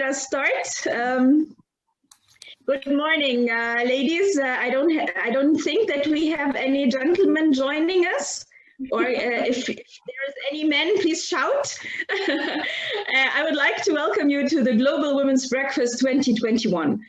us start. Good morning, ladies. I don't think that we have any gentlemen joining us, or if there's any men, please shout. I would like to welcome you to the Global Women's Breakfast 2021.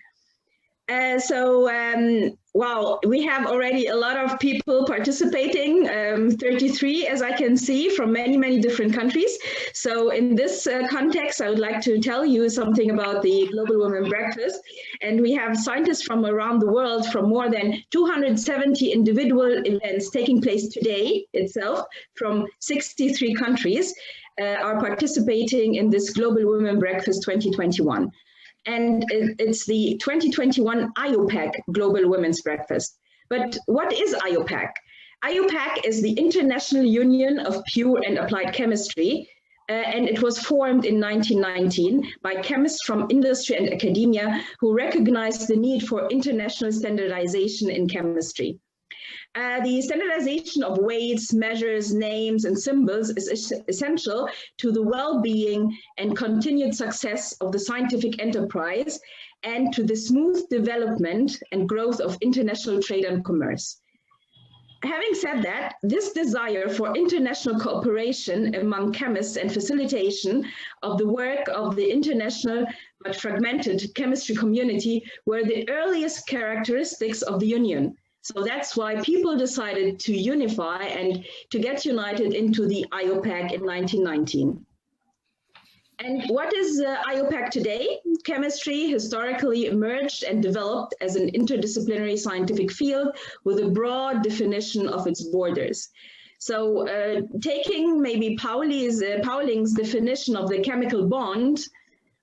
Wow, we have already a lot of people participating, 33 as I can see, from many different countries. So in this context, I would like to tell you something about the Global Women Breakfast. And we have scientists from around the world from more than 270 individual events taking place today itself from 63 countries are participating in this Global Women Breakfast 2021. And it's the 2021 IUPAC Global Women's Breakfast. But what is IUPAC? IUPAC is the International Union of Pure and Applied Chemistry, and it was formed in 1919 by chemists from industry and academia who recognized the need for international standardization in chemistry. The standardization of weights, measures, names, and symbols is essential to the well-being and continued success of the scientific enterprise and to the smooth development and growth of international trade and commerce. Having said that, this desire for international cooperation among chemists and facilitation of the work of the international but fragmented chemistry community were the earliest characteristics of the Union. So that's why people decided to unify and to get united into the IUPAC in 1919. And what is IUPAC today? Chemistry historically emerged and developed as an interdisciplinary scientific field with a broad definition of its borders. So taking maybe Pauling's definition of the chemical bond,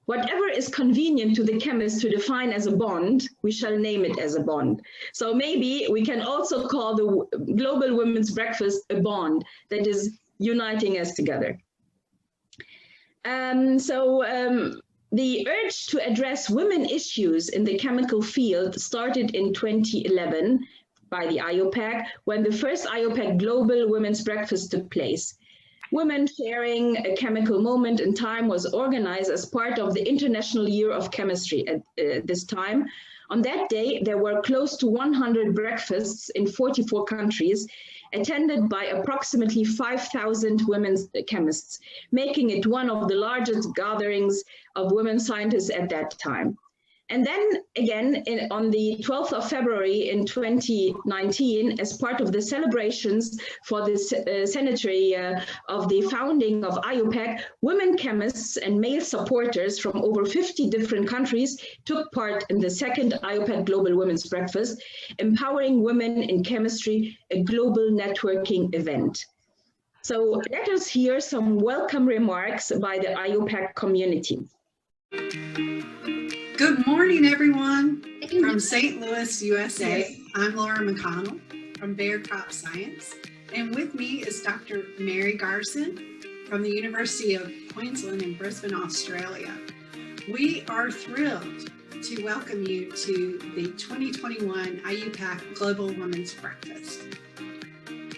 whatever is convenient to the chemist to define as a bond, we shall name it as a bond. So maybe we can also call the Global Women's Breakfast a bond that is uniting us together. The urge to address women issues in the chemical field started in 2011 by the IUPAC, when the first IUPAC Global Women's Breakfast took place. Women Sharing a Chemical Moment in Time was organized as part of the International Year of Chemistry at this time. On that day, there were close to 100 breakfasts in 44 countries, attended by approximately 5,000 women chemists, making it one of the largest gatherings of women scientists at that time. And then again, on the 12th of February in 2019, as part of the celebrations for the centenary of the founding of IUPAC, women chemists and male supporters from over 50 different countries took part in the second IUPAC Global Women's Breakfast, Empowering Women in Chemistry, a global networking event. So let us hear some welcome remarks by the IUPAC community. Good morning, everyone. From St. Louis, USA, I'm Laura McConnell from Bayer Crop Science, and with me is Dr. Mary Garson from the University of Queensland in Brisbane, Australia. We are thrilled to welcome you to the 2021 IUPAC Global Women's Breakfast.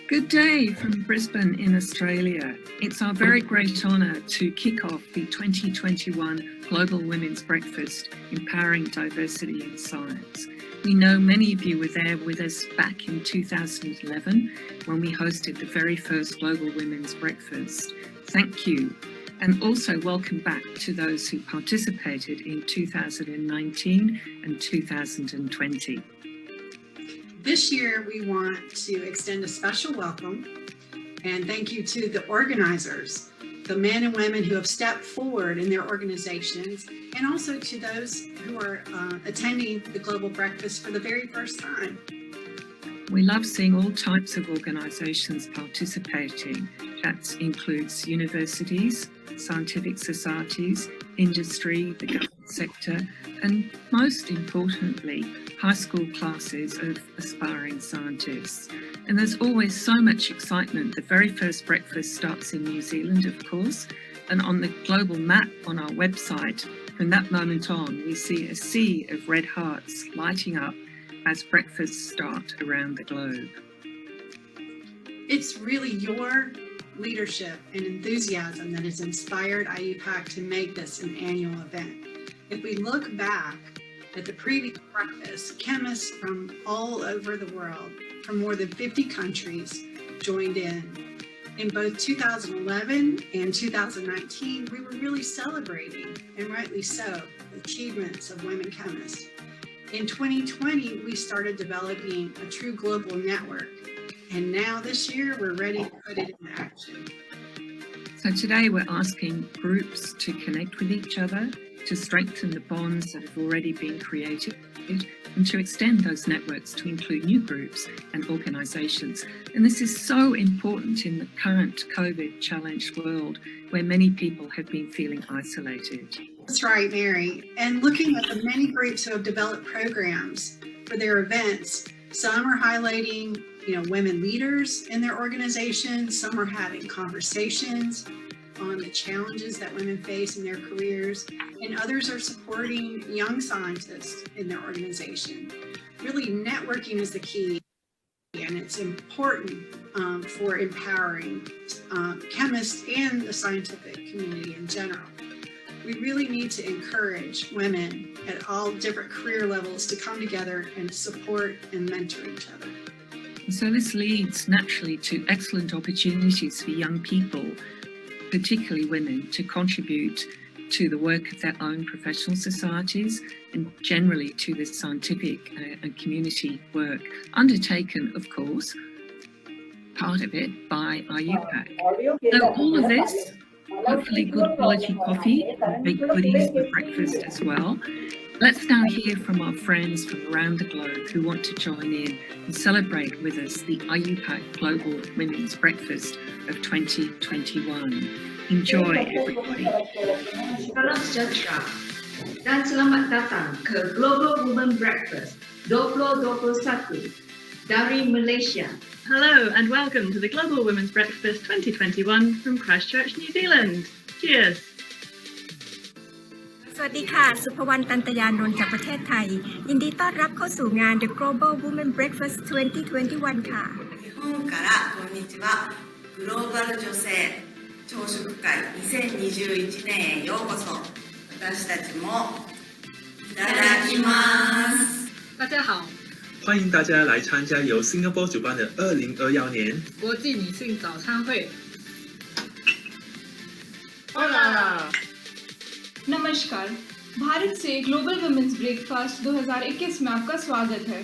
Good day from Brisbane in Australia. It's our very great honour to kick off the 2021 Global Women's Breakfast, Empowering Diversity in Science. We know many of you were there with us back in 2011 when we hosted the very first Global Women's Breakfast. Thank you. And also welcome back to those who participated in 2019 and 2020. This year, we want to extend a special welcome and thank you to the organizers, the men and women who have stepped forward in their organizations, and also to those who are attending the Global Breakfast for the very first time. We love seeing all types of organizations participating. That includes universities, scientific societies, industry, the government sector, and most importantly, high school classes of aspiring scientists. And there's always so much excitement. The very first breakfast starts in New Zealand, of course, and on the global map on our website, from that moment on, we see a sea of red hearts lighting up as breakfasts start around the globe. It's really your leadership and enthusiasm that has inspired IUPAC to make this an annual event. If we look back at the previous breakfast, chemists from all over the world, from more than 50 countries, joined in. In both 2011 and 2019, we were really celebrating, and rightly so, the achievements of women chemists. In 2020, we started developing a true global network, and now this year, we're ready to put it into action. So today we're asking groups to connect with each other, to strengthen the bonds that have already been created, and to extend those networks to include new groups and organisations. And this is so important in the current COVID-challenged world where many people have been feeling isolated. That's right, Mary. And looking at the many groups who have developed programs for their events, some are highlighting, women leaders in their organizations, some are having conversations on the challenges that women face in their careers, and others are supporting young scientists in their organization. Really, networking is the key, and it's important for empowering chemists and the scientific community in general. We really need to encourage women at all different career levels to come together and support and mentor each other. So this leads naturally to excellent opportunities for young people, particularly women, to contribute to the work of their own professional societies and generally to the scientific and community work undertaken, of course, part of it by IUPAC. So all of this, hopefully good quality coffee and baked goodies for breakfast as well. Let's now hear from our friends from around the globe who want to join in and celebrate with us the IUPAC Global Women's Breakfast of 2021. Enjoy, everybody. Salam sejahtera dan selamat datang ke Global Women Breakfast 2021 dari Malaysia. Hello and welcome to the Global Women's Breakfast 2021 from Christchurch, New Zealand. Cheers. สวัสดีค่ะ สุภวรรณ ตันตยานนท์จากประเทศไทย ยินดีต้อนรับเข้าสู่งาน The Global Women Breakfast 2021 ค่ะ 日本からこんにちは。グローバル女性朝食会2021年へようこそ。私たちもいただきます。大家好，欢迎大家来参加由 Singapore 主办的2021年国际女性早餐会。Hola! नमस्कार, भारत से global women's breakfast 2021 में आपका स्वागत है.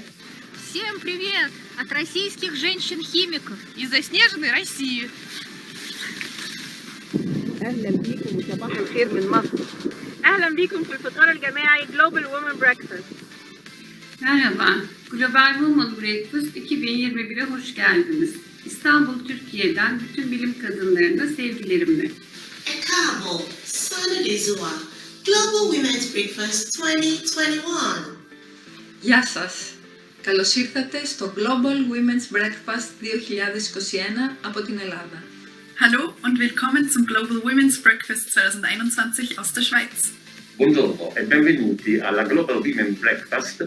Всем привет от российских женщин-химиков из заснеженной России. أهلا بكم وصباح الخير من مصر. أهلا بكم في الفطار الجماعي Global Women Breakfast. Merhaba, Global Women Breakfast 2021'e hoş geldiniz. İstanbul, Türkiye'den bütün bilim kadınlarına sevgilerimle. Káàbọ̀, Sanadizua, Global Women's Breakfast 2021. Γεια σας. Καλώς ήρθατε στο Global Women's Breakfast 2021 από την Ελλάδα. Hallo und willkommen zum Global Women's Breakfast 2021 aus der Schweiz. Buongiorno e benvenuti alla Global Women's Breakfast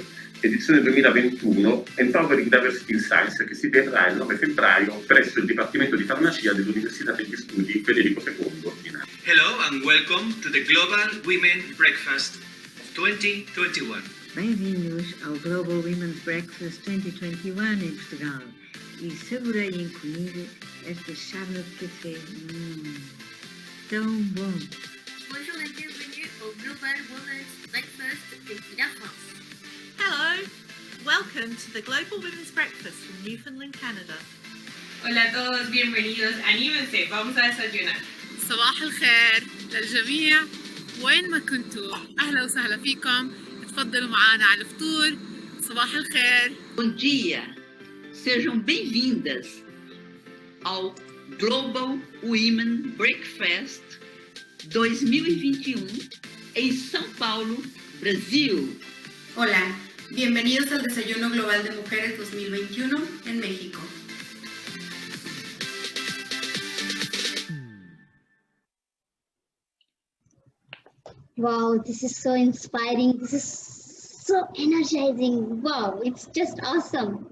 edizione 2021 Empowering Diversity in Science che si terrà il 9 febbraio presso il Dipartimento di Farmacia dell'Università degli Studi Federico II. Hello and welcome to the Global Women's Breakfast 2021. Bem-vindos ao Global Women's Breakfast 2021 em Portugal e saboreiem comigo esta chávena de café. Tão bom! Bonjour et bienvenue au Global Women's Breakfast depuis la France. Hello, welcome to the Global Women's Breakfast from Newfoundland, Canada. Hola a todos, bienvenidos, anímense, vamos a desayunar. صباح الخير للجميع وين ما كنتوا، أهلا وسهلا فيكم، تفضلوا معنا على الفطور. صباح الخير. Bom dia, sejam bem-vindas ao Global Women Breakfast 2021 em São Paulo, Brasil. Hola, bienvenidos al Desayuno Global de Mujeres 2021 en México. Wow, this is so inspiring. This is so energizing. Wow, it's just awesome.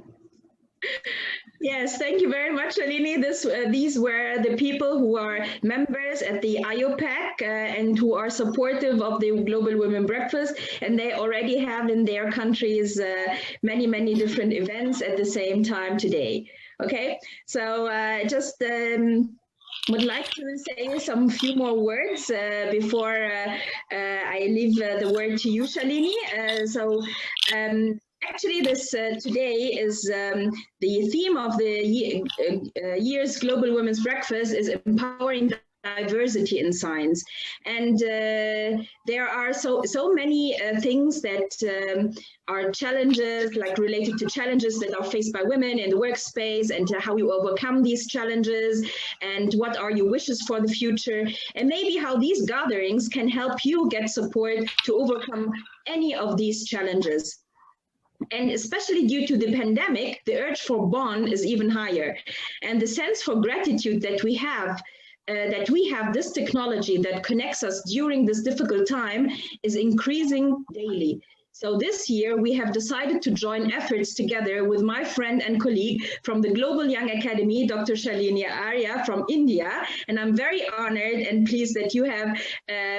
Yes, thank you very much, Shalini. These were the people who are members at the IOPAC and who are supportive of the Global Women Breakfast, and they already have in their countries many, many different events at the same time today. Okay, so just would like to say some few more words before I leave the word to you, Shalini. Actually, this today is the theme of the year's Global Women's Breakfast is empowering diversity in science, and there are so many things that are challenges, like related to challenges that are faced by women in the workspace, and how you overcome these challenges, and what are your wishes for the future, and maybe how these gatherings can help you get support to overcome any of these challenges. And especially due to the pandemic, the urge for bond is even higher, and the sense for gratitude that we have this technology that connects us during this difficult time is increasing daily. So this year, we have decided to join efforts together with my friend and colleague from the Global Young Academy, Dr. Shalini Arya from India. And I'm very honored and pleased that you have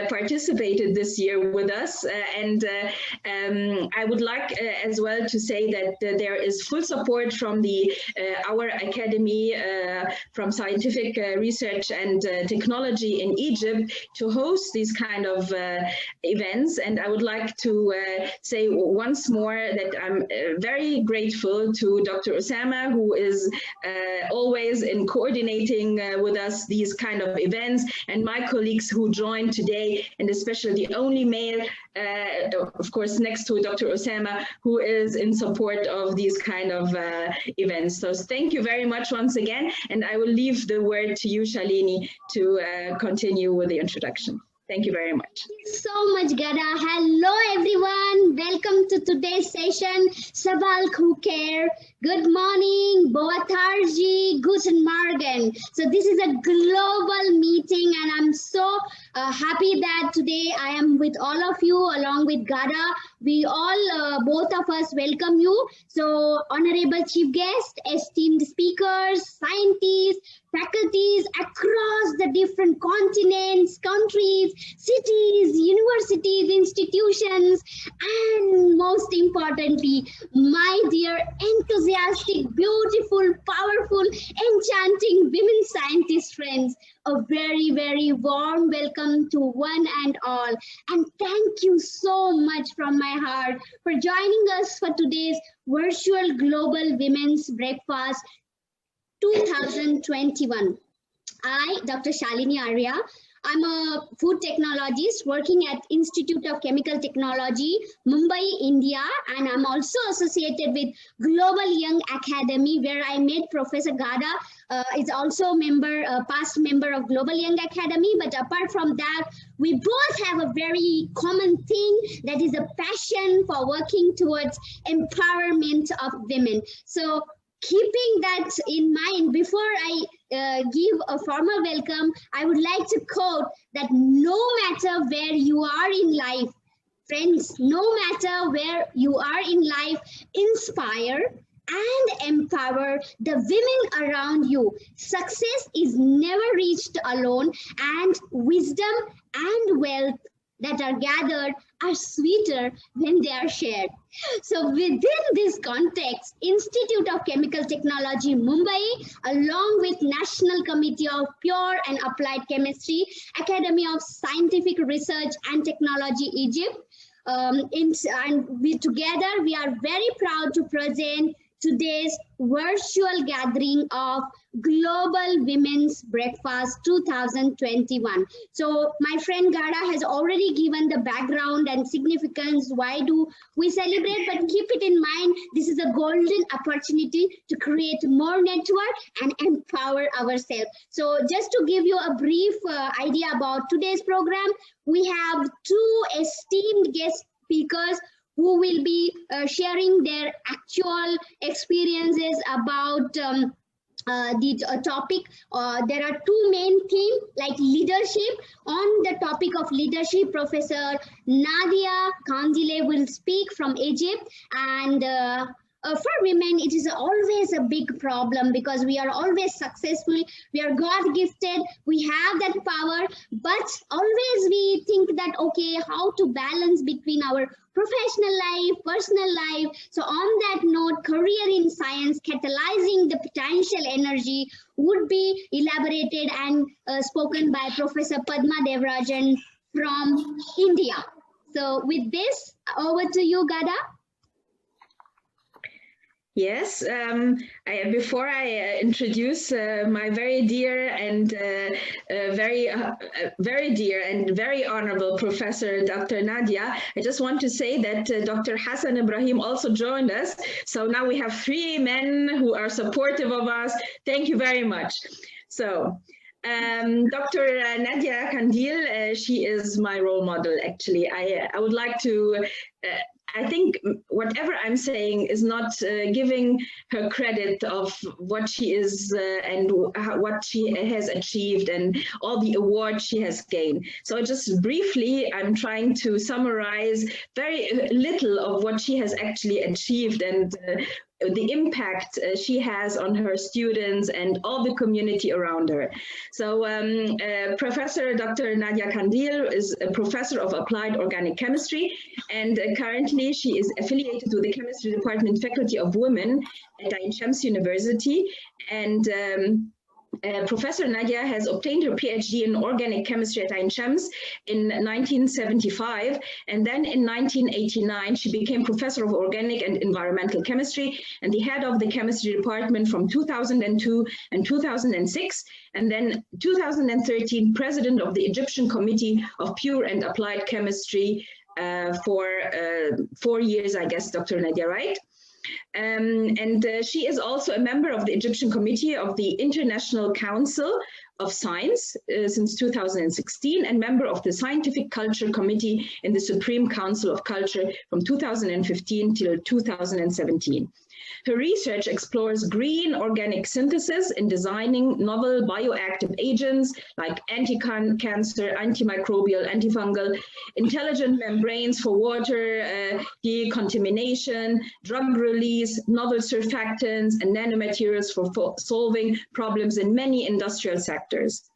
participated this year with us. I would like as well to say that there is full support from our academy, from scientific research and technology in Egypt to host these kind of events. And I would like to say once more that I'm very grateful to Dr. Osama, who is always in coordinating with us these kind of events, and my colleagues who joined today, and especially the only male, of course, next to Dr. Osama, who is in support of these kind of events. So thank you very much once again, and I will leave the word to you, Shalini, to continue with the introduction. Thank you very much. Thank you so much, Gada. Hello, everyone. Welcome to today's session. Sabal Khuker. Good morning. Boa tarde. Guten Morgen. So this is a global meeting, and I'm so happy that today I am with all of you along with Gada. We all, both of us, welcome you. So honorable chief guest, esteemed speakers, scientists, faculties across the different continents, countries, cities, universities, institutions, and most importantly, my dear enthusiastic, beautiful, powerful, enchanting women scientist friends, a very, very warm welcome to one and all. And thank you so much from my heart for joining us for today's virtual Global Women's Breakfast 2021. I, Dr. Shalini Arya, I'm a food technologist working at Institute of Chemical Technology, Mumbai, India, and I'm also associated with Global Young Academy, where I met Professor Gada, is also a past member of Global Young Academy. But apart from that, we both have a very common thing, that is a passion for working towards empowerment of women. So keeping that in mind, before I give a formal welcome, I would like to quote that no matter where you are in life, friends, no matter where you are in life, inspire and empower the women around you. Success is never reached alone, and wisdom and wealth that are gathered are sweeter when they are shared. So within this context, Institute of Chemical Technology, Mumbai, along with National Committee of Pure and Applied Chemistry, Academy of Scientific Research and Technology, Egypt, together we are very proud to present today's virtual gathering of Global Women's Breakfast 2021. So my friend Gada has already given the background and significance. Why do we celebrate? But keep it in mind, this is a golden opportunity to create more network and empower ourselves. So just to give you a brief idea about today's program, we have two esteemed guest speakers who will be sharing their actual experiences about the topic. There are two main themes, like leadership. On the topic of leadership, Professor Nadia Kandile will speak from Egypt, and for women, it is always a big problem because we are always successful. We are God gifted. We have that power, but always we think that, okay, how to balance between our professional life, personal life. So on that note, career in science, catalyzing the potential energy would be elaborated and spoken by Professor Padma Devrajan from India. So with this, over to you, Gada. Yes, before I introduce my very dear and very dear and very honorable Professor Dr. Nadia, I just want to say that Dr. Hassan Ibrahim also joined us. So now we have 3 men who are supportive of us. Thank you very much. So Dr. Nadia Kandil, she is my role model, actually. I would like to I think whatever I'm saying is not giving her credit of what she is and what she has achieved and all the awards she has gained. So just briefly, I'm trying to summarize very little of what she has actually achieved and the impact she has on her students and all the community around her. So Professor Dr. Nadia Kandil is a professor of applied organic chemistry, and currently she is affiliated with the chemistry department faculty of women at Ain Shams University. And Professor Nadia has obtained her PhD in organic chemistry at Ain Shams in 1975, and then in 1989 she became professor of organic and environmental chemistry and the head of the chemistry department from 2002 and 2006, and then 2013 president of the Egyptian Committee of Pure and Applied Chemistry for 4 years, I guess, Dr. Nadia, right? She is also a member of the Egyptian Committee of the International Council of Science since 2016 and member of the Scientific Culture Committee in the Supreme Council of Culture from 2015 till 2017. Her research explores green organic synthesis in designing novel bioactive agents like anti-cancer, antimicrobial, antifungal, intelligent membranes for water decontamination, drug release, novel surfactants, and nanomaterials for solving problems in many industrial sectors.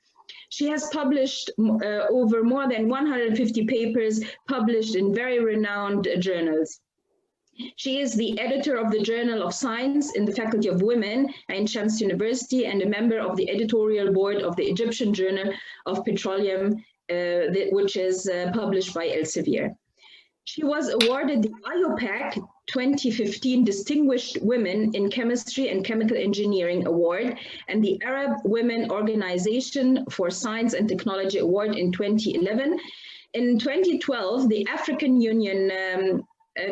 She has published over more than 150 papers published in very renowned journals. She is the editor of the Journal of Science in the Faculty of Women at Ain Shams University and a member of the editorial board of the Egyptian Journal of Petroleum, which is published by Elsevier. She was awarded the IUPAC 2015 Distinguished Women in Chemistry and Chemical Engineering Award and the Arab Women Organization for Science and Technology Award in 2011. In 2012, the African Union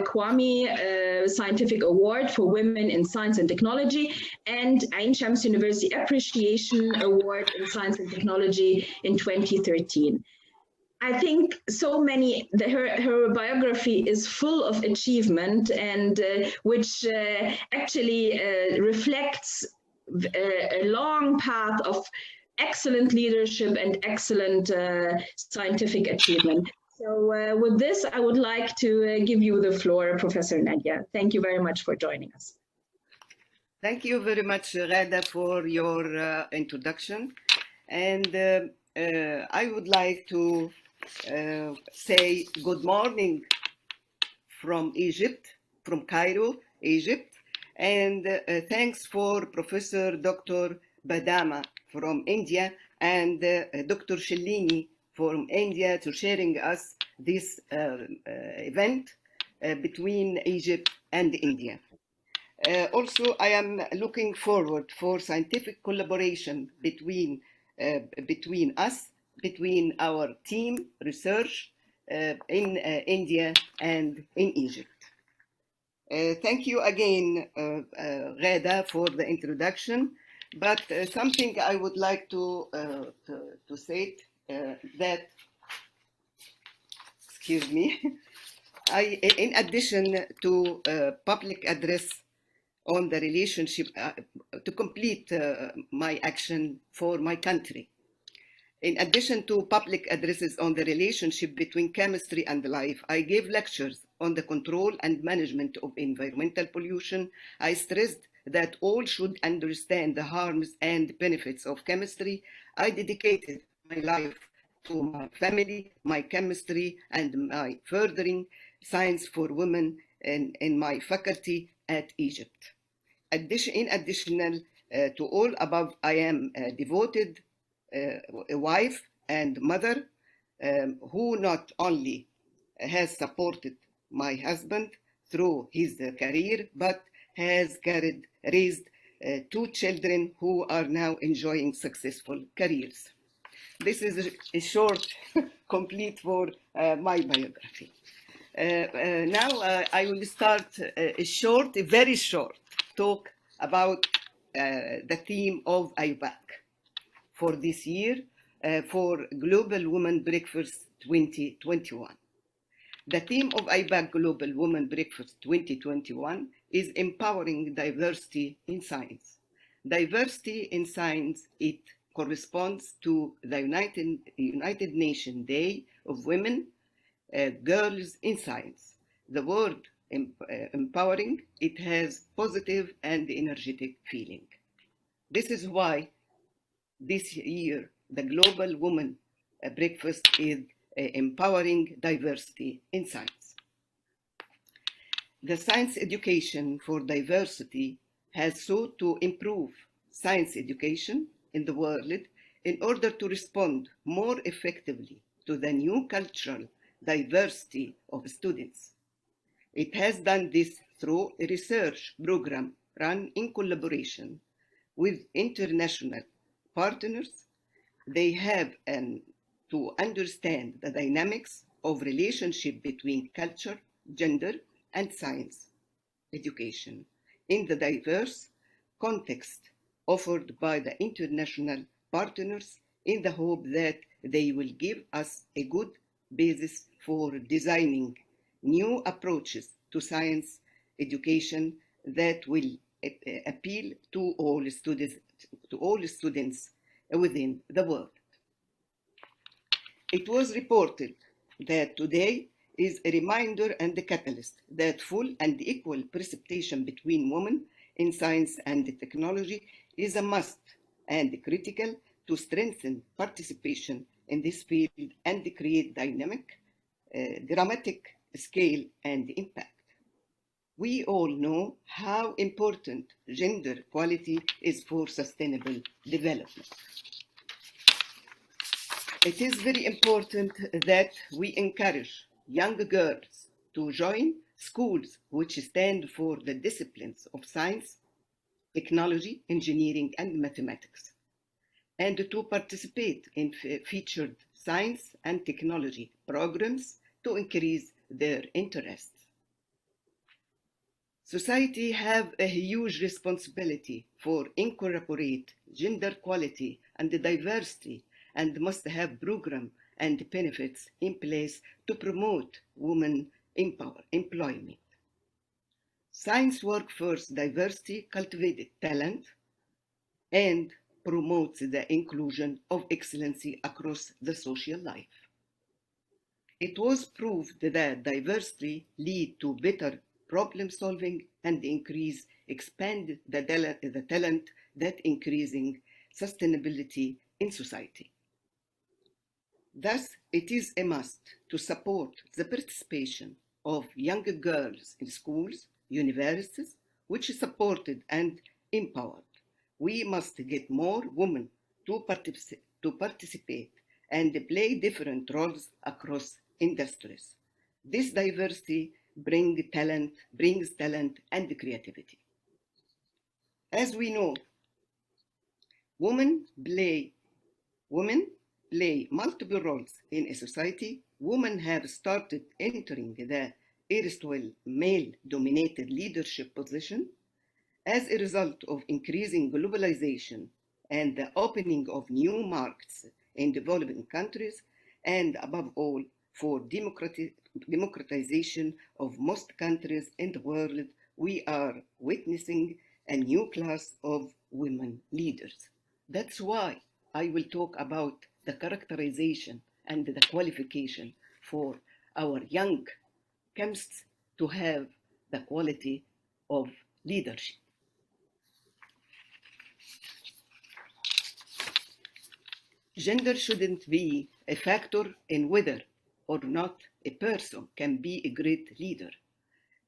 Kwame Scientific Award for Women in Science and Technology and Ain Shams University Appreciation Award in Science and Technology in 2013. I think so many, her biography is full of achievement and which actually reflects a long path of excellent leadership and excellent scientific achievement. So with this, I would like to give you the floor, Professor Nadia. Thank you very much for joining us. Thank you very much, Rada, for your introduction. And I would like to say good morning from Egypt, from Cairo, Egypt. And thanks for Professor Dr. Badama from India and Dr. Shellini from India to sharing us this event between Egypt and India. Also, I am looking forward for scientific collaboration between us, between our team research in India and in Egypt. Thank you again, Rada, for the introduction. But something I would like to say that, excuse me, in addition to public address on the relationship, to complete my action for my country. In addition to public addresses on the relationship between chemistry and life, I gave lectures on the control and management of environmental pollution, I stressed that all should understand the harms and benefits of chemistry. I dedicated my life to my family, my chemistry, and my furthering science for women in my faculty at Egypt. In addition to all above, I am a devoted a wife and mother who not only has supported my husband through his career, but has raised two children who are now enjoying successful careers. This is a short, complete for my biography. Now I will start a very short talk about the theme of IUPAC for this year for Global Women Breakfast 2021. The theme of IUPAC Global Women Breakfast 2021 is empowering diversity in science. Diversity in science, it corresponds to the United Nations Day of Women, Girls in Science. The word empowering, it has positive and energetic feeling. This is why this year the Global Women Breakfast is empowering diversity in science. The science education for diversity has sought to improve science education in the world in order to respond more effectively to the new cultural diversity of students. It has done this through a research program run in collaboration with international partners. They have to understand the dynamics of relationship between culture, gender, and science education in the diverse context offered by the international partners, in the hope that they will give us a good basis for designing new approaches to science education that will appeal to all students within the world. It was reported that today is a reminder and a catalyst that full and equal participation between women in science and technology is a must and critical to strengthen participation in this field and create dramatic scale and impact. We all know how important gender equality is for sustainable development. It is very important that we encourage young girls to join schools which stand for the disciplines of science, technology, engineering, and mathematics, and to participate in featured science and technology programs to increase their interest. Society have a huge responsibility for incorporate gender equality and diversity and must have program and benefits in place to promote women employment. Science workforce diversity cultivates talent and promotes the inclusion of excellency across the social life. It was proved that diversity leads to better problem solving and expand the talent that increasing sustainability in society. Thus, it is a must to support the participation of younger girls in schools, universities, which is supported and empowered. We must get more women to participate and play different roles across industries. This diversity brings talent and creativity. As we know, women play multiple roles in a society. Women have started entering the erstwhile male-dominated leadership position as a result of increasing globalization and the opening of new markets in developing countries, and above all, for democratization of most countries in the world. We are witnessing a new class of women leaders. That's why I will talk about the characterization and the qualification for our young chemists to have the quality of leadership. Gender shouldn't be a factor in whether or not a person can be a great leader.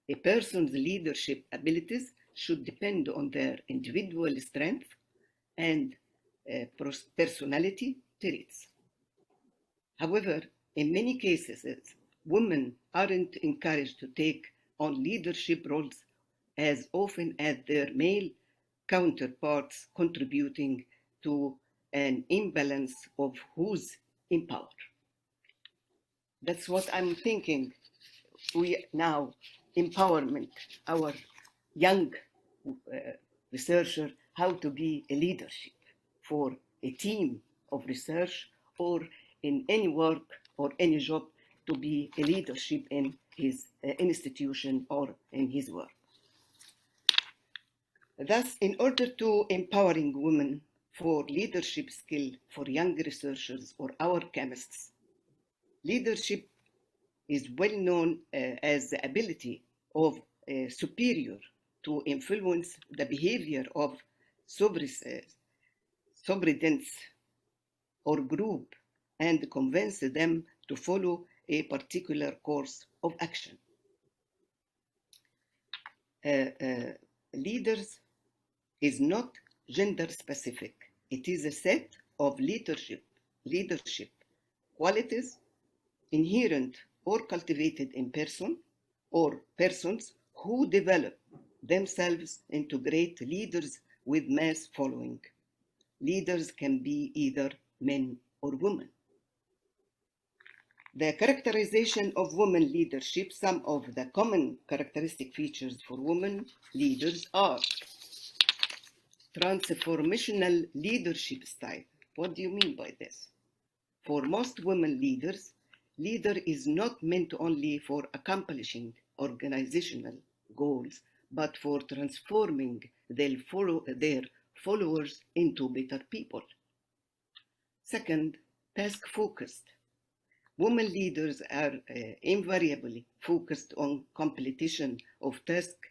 A person's leadership abilities should depend on their individual strength and personality traits. However, in many cases, women aren't encouraged to take on leadership roles as often as their male counterparts, contributing to an imbalance of who's in power. That's what I'm thinking. We now empowerment our young researcher how to be a leadership for a team of research or in any work or any job, to be a leadership in his institution or in his work. Thus, in order to empowering women for leadership skill for young researchers or our chemists, leadership is well known as the ability of a superior to influence the behavior of subordinates or group and convince them to follow a particular course of action. Leaders is not gender specific. It is a set of leadership qualities inherent or cultivated in person or persons who develop themselves into great leaders with mass following. Leaders can be either men or women. The characterization of women leadership, some of the common characteristic features for women leaders are transformational leadership style. What do you mean by this? For most women leaders, leader is not meant only for accomplishing organizational goals, but for transforming their followers into better people. Second, task-focused. Women leaders are invariably focused on completion of tasks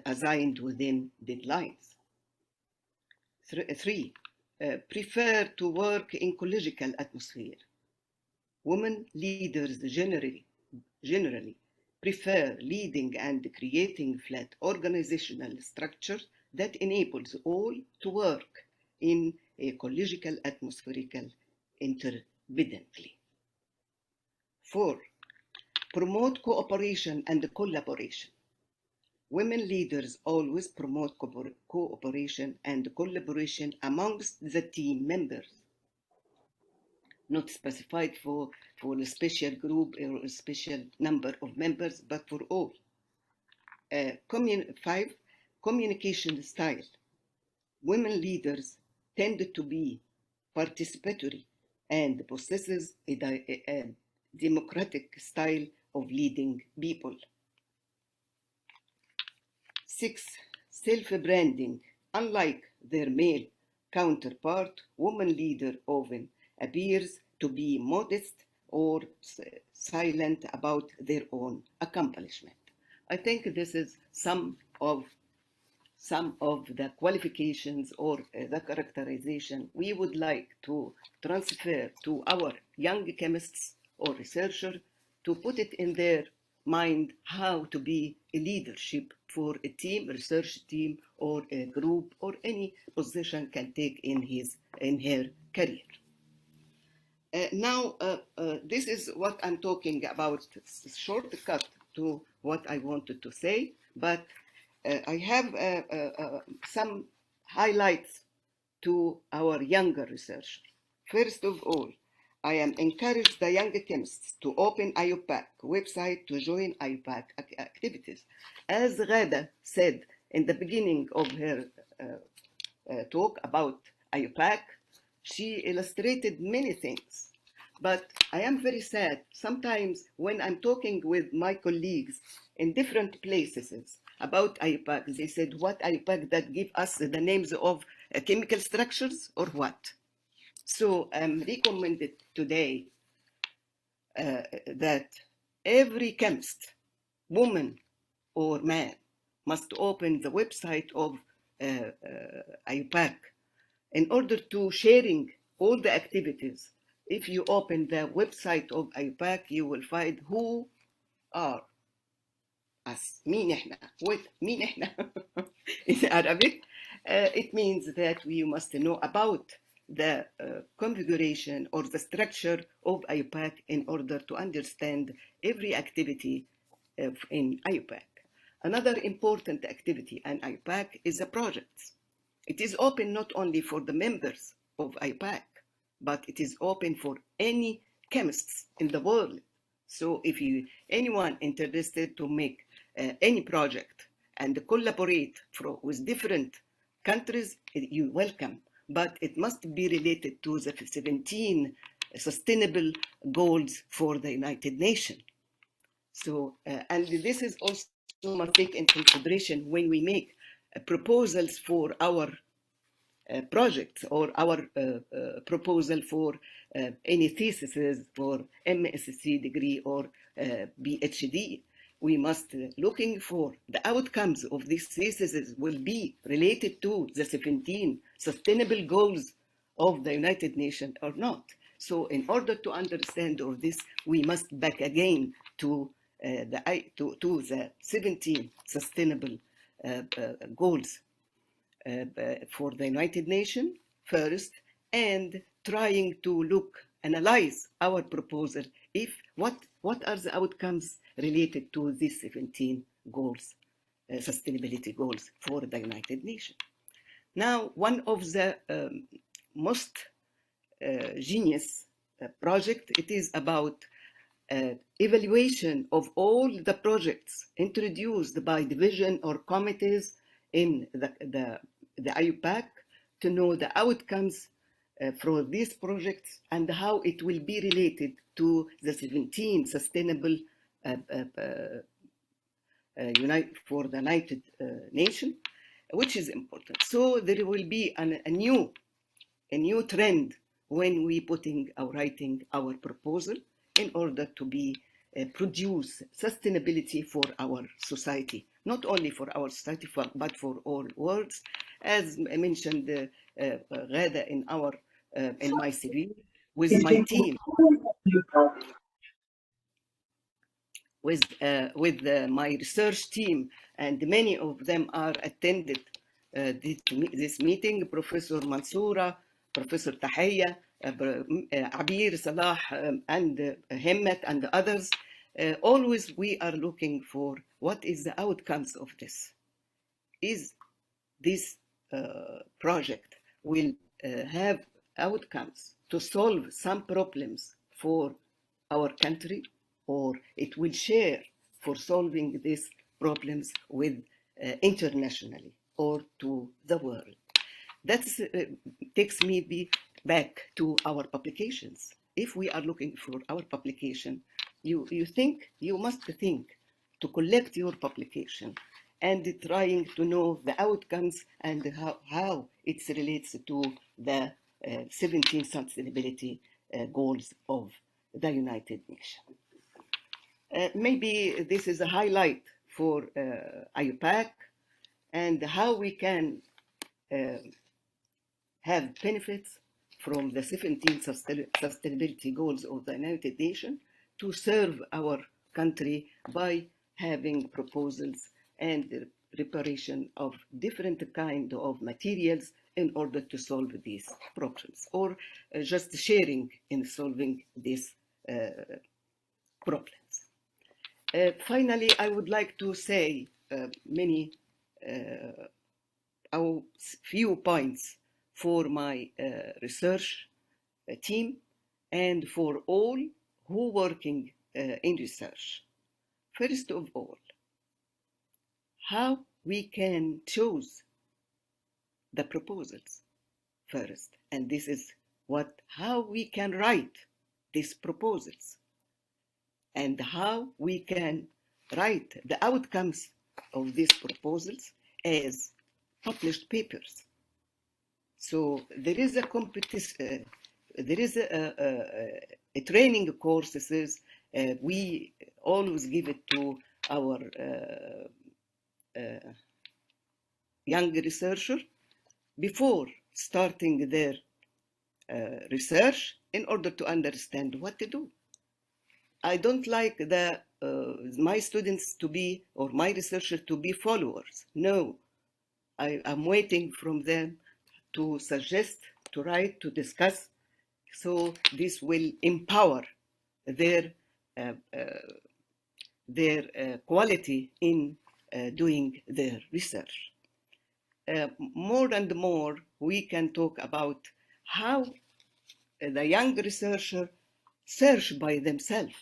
assigned within deadlines. Three, prefer to work in collegial atmosphere. Women leaders generally prefer leading and creating flat organizational structures that enables all to work in a collegial atmosphere interdependently. 4. Promote cooperation and collaboration. Women leaders always promote cooperation and collaboration amongst the team members, not specified for a special group or a special number of members, but for all. 5. Communication style. Women leaders tend to be participatory and possesses a democratic style of leading people. 6. Self-branding. Unlike their male counterpart, woman leader often appears to be modest or silent about their own accomplishment. I think this is some of the qualifications or the characterization we would like to transfer to our young chemists or researchers to put it in their mind how to be a leadership for a team, research team, or a group, or any position can take in her career. Now, this is what I'm talking about, shortcut to what I wanted to say, but I have some highlights to our younger research. First of all, I am encouraged the young chemists to open IUPAC website to join IUPAC activities. As Ghada said in the beginning of her talk about IUPAC, she illustrated many things. But I am very sad sometimes when I'm talking with my colleagues in different places about IUPAC, they said, what IUPAC that give us the names of chemical structures or what? So I'm recommended today that every chemist woman or man must open the website of IUPAC in order to sharing all the activities. If you open the website of IUPAC, you will find who are us. مين إحنا? What? مين إحنا? In Arabic, it means that we must know about the configuration or the structure of IUPAC in order to understand every activity in IUPAC. Another important activity in IUPAC is the projects. It is open not only for the members of IUPAC, but it is open for any chemists in the world. So if anyone interested to make any project and collaborate with different countries, you're welcome. But it must be related to the 17 sustainable goals for the United Nations. So, and this is also must take in consideration when we make proposals for our projects or our proposal for any theses for MSc degree or PhD. We must looking for the outcomes of these theses will be related to the 17 sustainable goals of the United Nations or not. So in order to understand all this, we must back again to the 17 sustainable goals for the United Nations first, and trying to analyze our proposal, what are the outcomes related to these 17 goals, sustainability goals for the United Nations. Now, one of the most genius project, it is about evaluation of all the projects introduced by division or committees in the IUPAC to know the outcomes for these projects and how it will be related to the 17 sustainable for the United Nations, which is important. So there will be a new trend when we writing our proposal in order to produce sustainability for our society, not only for our society, but for all worlds. As I mentioned, Ghada in my CV, with my team, with my research team, and many of them are attended this meeting, Professor Mansoura, Professor Tahiyya, Abir, Salah, and Hemmet, and others. Always we are looking for what is the outcomes of this. Is this project will have outcomes to solve some problems for our country, or it will share for solving these problems with internationally or to the world. That takes me back to our publications. If we are looking for our publication, you must think to collect your publication and trying to know the outcomes and how it relates to the 17 sustainability goals of the United Nations. Maybe this is a highlight for IUPAC and how we can have benefits from the 17 sustainability goals of the United Nations to serve our country by having proposals and the preparation of different kind of materials in order to solve these problems, or just sharing in solving these problems. Finally, I would like to say a few points for my research team and for all who working in research. First of all, how we can choose the proposals first, and this is how we can write these proposals and how we can write the outcomes of these proposals as published papers. So there is a competition, there is a training courses. We always give it to our young researcher before starting their research in order to understand what to do. I don't like my students to be, or my researchers to be followers. No, I'm waiting from them to suggest, to write, to discuss. So this will empower their quality in doing their research. More and more, we can talk about how the young researcher search by themselves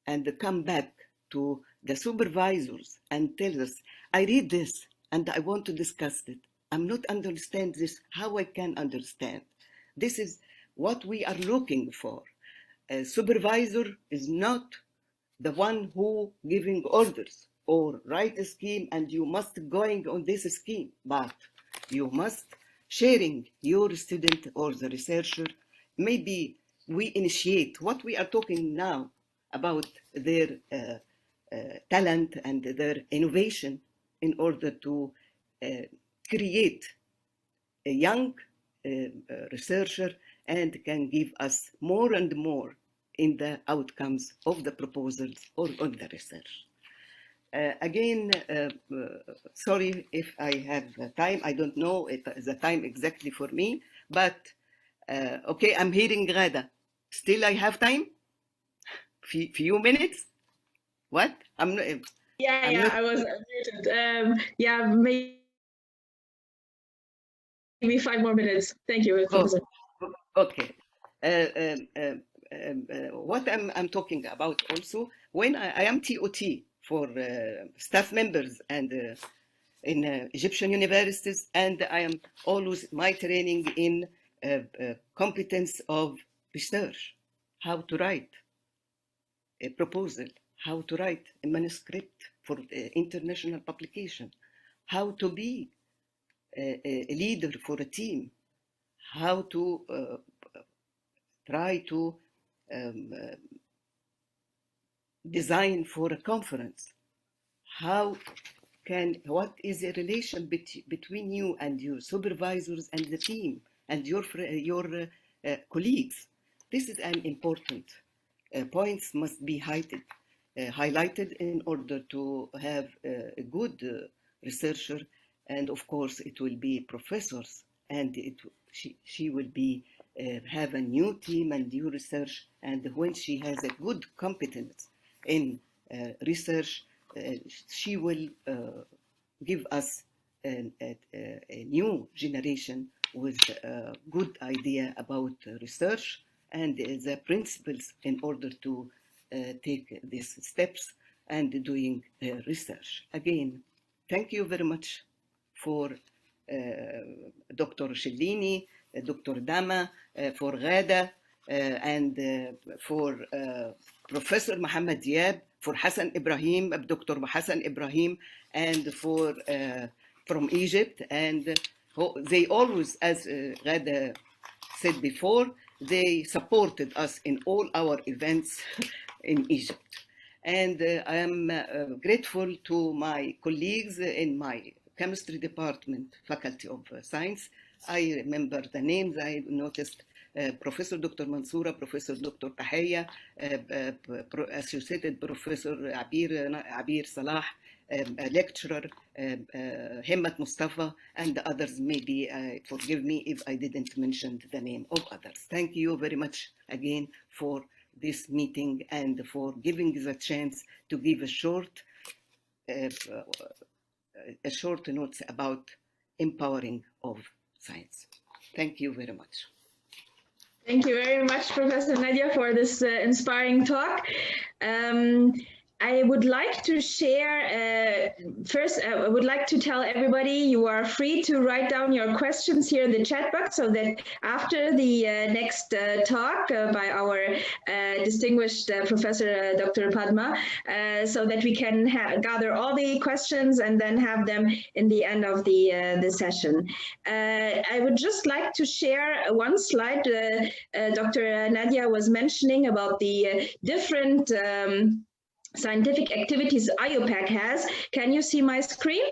and come back to the supervisors and tell us, I read this and I want to discuss it. I'm not understand this, how I can understand. This is what we are looking for. A supervisor is not the one who giving orders or write a scheme and you must going on this scheme, but you must sharing your student or the researcher. Maybe we initiate what we are talking now about their talent and their innovation in order to create a young researcher and can give us more and more in the outcomes of the proposals or on the research. Again, sorry if I have time. I don't know the time exactly for me, but okay, I'm hearing Ghada. Still I have time? Few minutes? What? I'm not. Yeah, I was muted. Yeah, maybe 5 more minutes. Thank you, Professor. Okay. What I'm talking about also, when I am TOT for staff members and in Egyptian universities, and I am always my training in competence of research, how to write a proposal, how to write a manuscript for international publication, how to be a leader for a team, how to try to design for a conference, what is the relation between you and your supervisors and the team and your colleagues. This is an important points must be highlighted in order to have a good researcher, and of course it will be professors, and she will be have a new team and new research, and when she has a good competence in research, she will give us a new generation with a good idea about research and the principles in order to take these steps and doing research. Again, thank you very much for Dr. Shellini, Dr. Dama, for Ghada, and for Professor Mohammed Diab, for Hassan Ibrahim, Dr. Hassan Ibrahim, and for from Egypt. And they always, as Ghada said before, they supported us in all our events in Egypt. And I am grateful to my colleagues in my chemistry department, Faculty of Science. I remember the names. I noticed Professor Dr. Mansoura, Professor Dr. Tahaya, Associated Professor Abir Salah, lecturer Himmat Mustafa, and the others. Maybe forgive me if I didn't mention the name of others. Thank you very much again for this meeting and for giving the chance to give a short note about empowering of science. Thank you very much. Thank you very much, Professor Nadia, for this inspiring talk. I would like to share, first, I would like to tell everybody you are free to write down your questions here in the chat box, so that after the next talk by our distinguished Professor Dr. Padma, so that we can gather all the questions and then have them in the end of the session. I would just like to share one slide. Dr. Nadia was mentioning about the different scientific activities IUPAC has. Can you see my screen?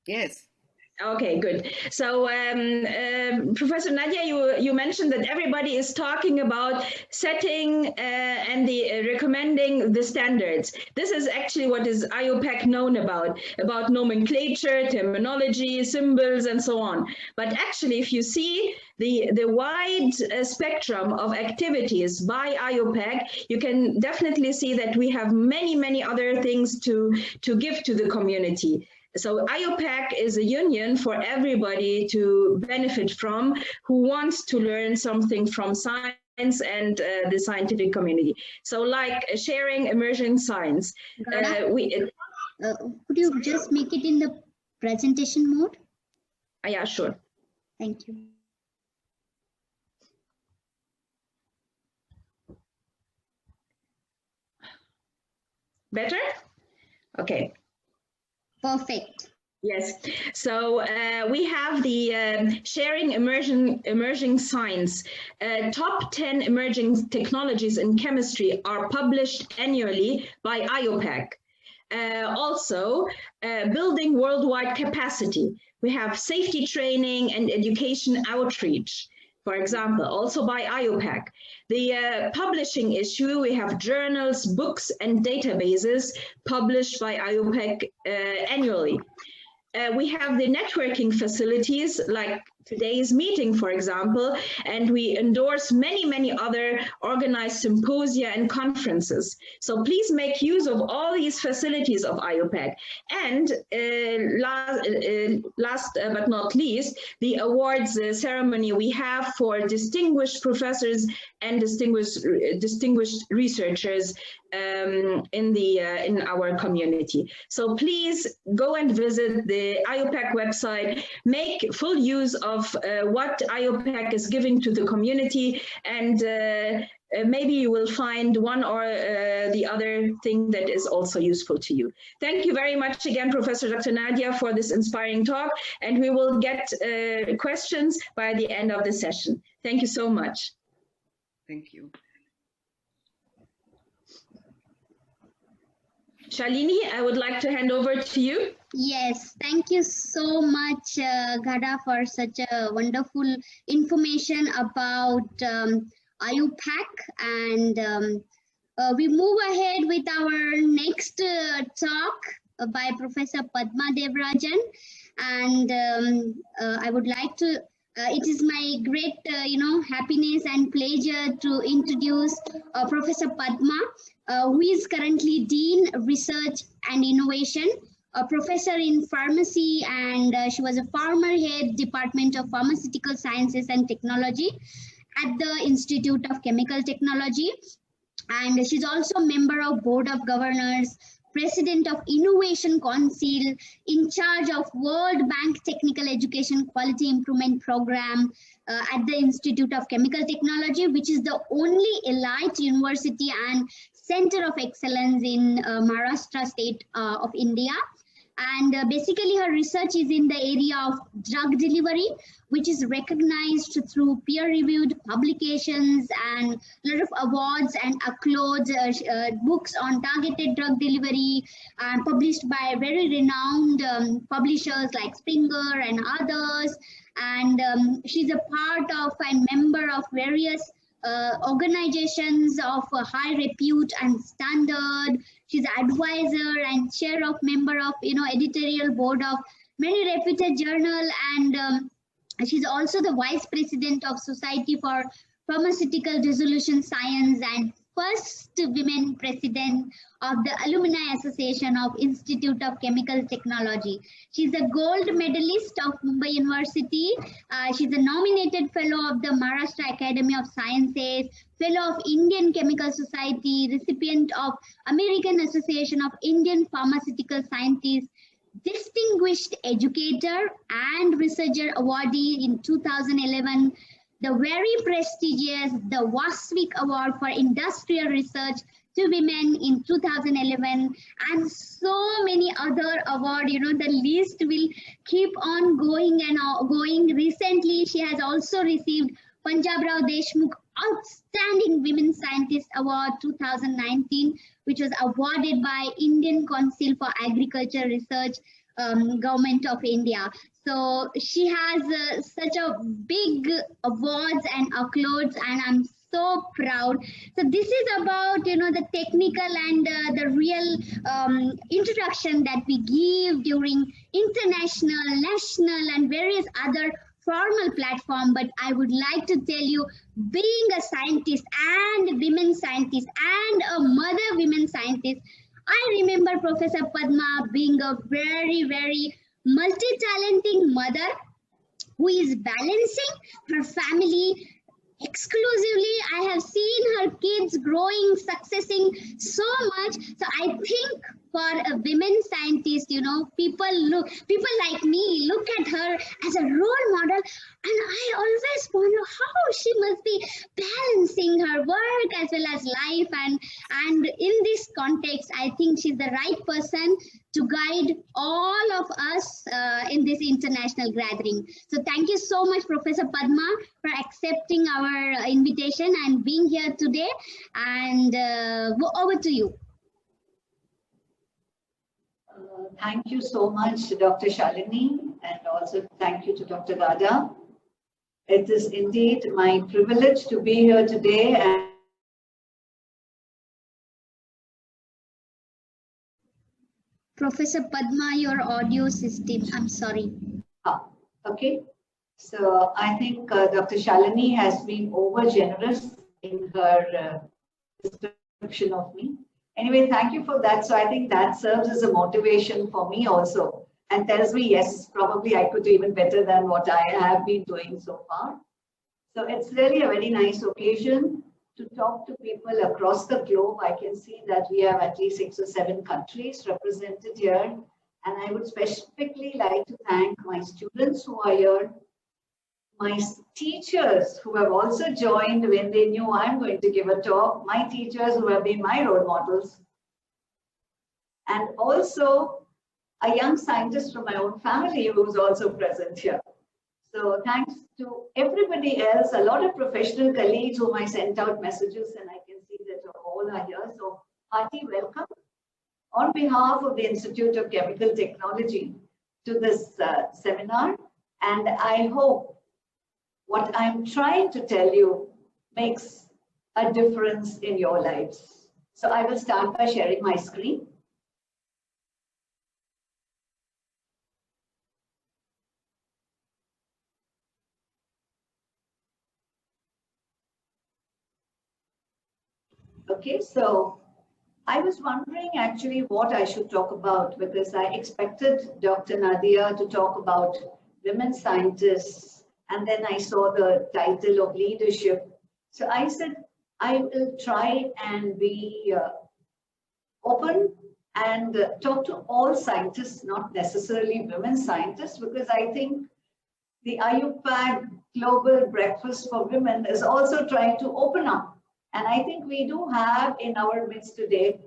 Yes. Okay, good. So, Professor Nadia, you mentioned that everybody is talking about setting and recommending the standards. This is actually what is IUPAC known about nomenclature, terminology, symbols, and so on. But actually, if you see the wide spectrum of activities by IUPAC, you can definitely see that we have many other things to give to the community. So IUPAC is a union for everybody to benefit from who wants to learn something from science and the scientific community. So like sharing emerging science. Could you just make it in the presentation mode? Yeah, sure. Thank you. Better? Okay. Perfect. Yes. So we have the sharing emerging science. Top 10 emerging technologies in chemistry are published annually by IUPAC. Also, building worldwide capacity. We have safety training and education outreach, for example, also by IUPAC. The publishing issue, we have journals, books, and databases published by IUPAC annually. We have the networking facilities like today's meeting, for example, and we endorse many other organized symposia and conferences. So please make use of all these facilities of IUPAC. And last but not least, the awards ceremony we have for distinguished professors and distinguished researchers in our community. So please go and visit the IUPAC website, make full use of what IUPAC is giving to the community, and maybe you will find one or the other thing that is also useful to you. Thank you very much again, Professor Dr. Nadia, for this inspiring talk, and we will get questions by the end of the session. Thank you so much. Thank you. Shalini, I would like to hand over to you. Yes, thank you so much, Ghada, for such a wonderful information about IUPAC. And we move ahead with our next talk by Professor Padma Devrajan. And I would like to, it is my great, happiness and pleasure to introduce Professor Padma, who is currently Dean Research and Innovation, a professor in pharmacy, and she was a former head Department of Pharmaceutical Sciences and Technology at the Institute of Chemical Technology. And she's also a member of Board of Governors, President of Innovation Council, in charge of World Bank Technical Education Quality Improvement Program at the Institute of Chemical Technology, which is the only elite university and center of excellence in Maharashtra state of India. And basically her research is in the area of drug delivery, which is recognized through peer-reviewed publications and a lot of awards and accolades, books on targeted drug delivery, published by very renowned publishers like Springer and others. And she's a part of and member of various organizations of high repute and standard. She's advisor and chair of member of editorial board of many reputed journal, and she's also the vice president of Society for Pharmaceutical Resolution Science and first women president of the Alumni Association of Institute of Chemical Technology. She's a gold medalist of Mumbai University. She's a nominated fellow of the Maharashtra Academy of Sciences, fellow of Indian Chemical Society, recipient of American Association of Indian Pharmaceutical Scientists, distinguished educator and researcher awardee in 2011, the very prestigious the Wasvik Award for Industrial Research to Women in 2011, and so many other awards. The list will keep on going and going. Recently, she has also received Punjab Rao Deshmukh Outstanding Women Scientist Award 2019, which was awarded by Indian Council for Agriculture Research, Government of India. So she has such a big awards and accolades, and I'm so proud. So this is about, you know, the technical and the real introduction that we give during international, national, and various other formal platform. But I would like to tell you, being a scientist and women scientist and a mother women scientist, I remember Professor Padma being a very, very multi-talented mother who is balancing her family exclusively. I have seen her kids growing, successing so much. So I think for a women scientist, you know, people like me look at her as a role model, and I always wonder how she must be balancing her work as well as life. And in this context, I think she's the right person to guide all of us in this international gathering. So thank you so much, Professor Padma, for accepting our invitation and being here today. And over to you. Thank you so much, Dr. Shalini, and also thank you to Dr. Gada. It is indeed my privilege to be here today. And Professor Padma, your audio system, I'm sorry. Okay. So I think Dr. Shalini has been over generous in her description of me. Anyway, thank you for that. So I think that serves as a motivation for me also, and tells me, yes, probably I could do even better than what I have been doing so far. So it's really a very nice occasion to talk to people across the globe. I can see that we have at least 6 or 7 countries represented here. And I would specifically like to thank my students who are here, my teachers who have also joined when they knew I'm going to give a talk, my teachers who have been my role models, and also a young scientist from my own family who's also present here. So thanks to everybody else, a lot of professional colleagues whom I sent out messages, and I can see that all are here. So hearty welcome on behalf of the Institute of Chemical Technology to this seminar. And I hope what I'm trying to tell you makes a difference in your lives. So I will start by sharing my screen. Okay, so I was wondering actually what I should talk about, because I expected Dr. Nadia to talk about women scientists, and then I saw the title of leadership. So I said, I will try and be open and talk to all scientists, not necessarily women scientists, because I think the IUPAC Global Breakfast for Women is also trying to open up. And I think we do have in our midst today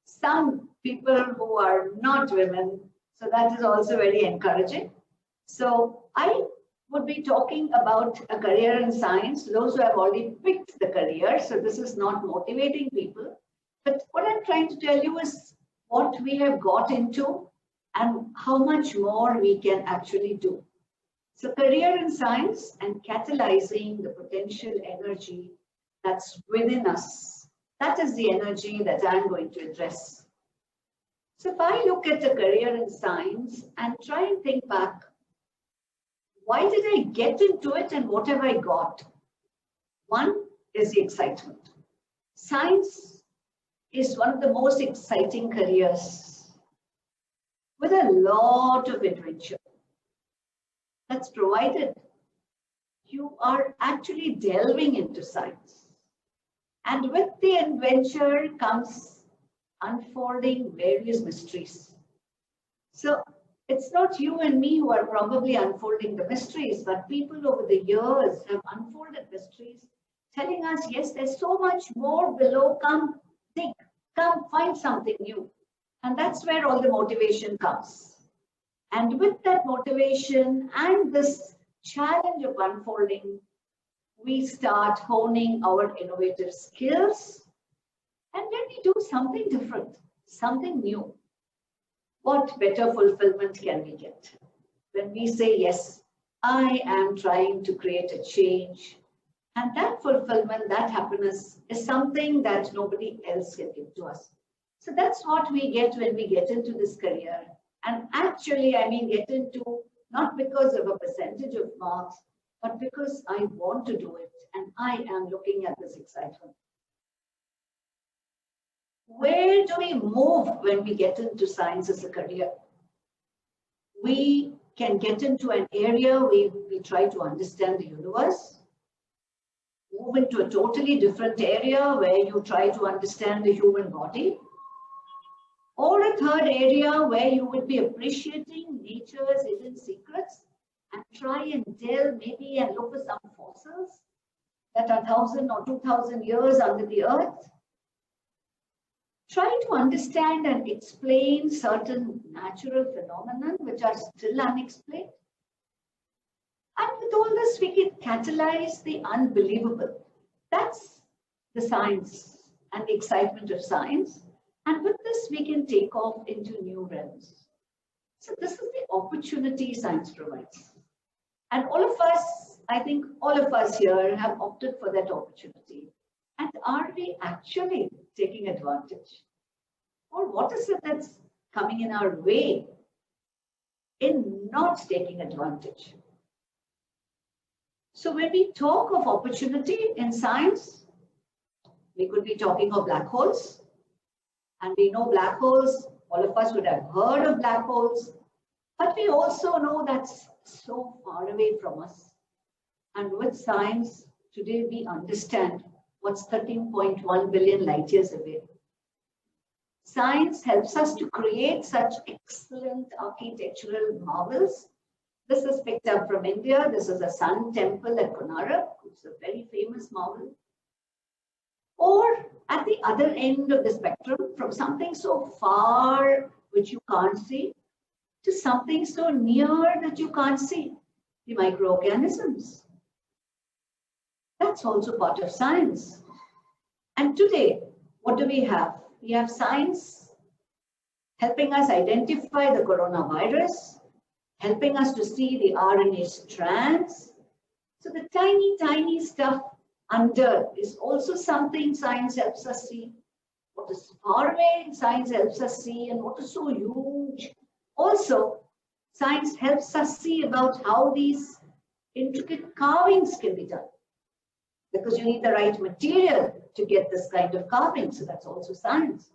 some people who are not women. So that is also very encouraging. So I would be talking about a career in science, those who have already picked the career. So this is not motivating people. But what I'm trying to tell you is what we have got into and how much more we can actually do. So career in science and catalyzing the potential energy that's within us. That is the energy that I'm going to address. So if I look at a career in science and try and think back, why did I get into it and what have I got? One is the excitement. Science is one of the most exciting careers with a lot of adventure. That's provided you are actually delving into science. And with the adventure comes unfolding various mysteries. So it's not you and me who are probably unfolding the mysteries, but people over the years have unfolded mysteries, telling us, yes, there's so much more below, come dig, come find something new. And that's where all the motivation comes. And with that motivation and this challenge of unfolding, we start honing our innovative skills, and then we do something different, something new. What better fulfillment can we get when we say, yes, I am trying to create a change, and that fulfillment, that happiness is something that nobody else can give to us. So that's what we get when we get into this career. And actually, I mean, get into not because of a percentage of marks, but because I want to do it and I am looking at this excitement. Where do we move when we get into science as a career? We can get into an area where we try to understand the universe, move into a totally different area where you try to understand the human body, or a third area where you would be appreciating nature's hidden secrets and try and delve maybe and look for some fossils that are 1,000 or 2,000 years under the earth. Try to understand and explain certain natural phenomena which are still unexplained. And with all this, we can catalyze the unbelievable. That's the science and the excitement of science. And with this, we can take off into new realms. So this is the opportunity science provides. And all of us, I think all of us here have opted for that opportunity. And are we actually taking advantage? Or what is it that's coming in our way in not taking advantage? So when we talk of opportunity in science, we could be talking of black holes. And we know black holes, all of us would have heard of black holes, but we also know that's so far away from us. And with science, today we understand what's 13.1 billion light years away. Science helps us to create such excellent architectural marvels. This is picked up from India. This is a sun temple at Konark. It's a very famous marvel. Or at the other end of the spectrum, from something so far which you can't see to something so near that you can't see, the microorganisms. That's also part of science. And today, what do we have? We have science helping us identify the coronavirus, helping us to see the RNA strands. So the tiny, tiny stuff under is also something science helps us see. What is far away, science helps us see, and what is so huge. Also, science helps us see about how these intricate carvings can be done. Because you need the right material to get this kind of carving, so that's also science.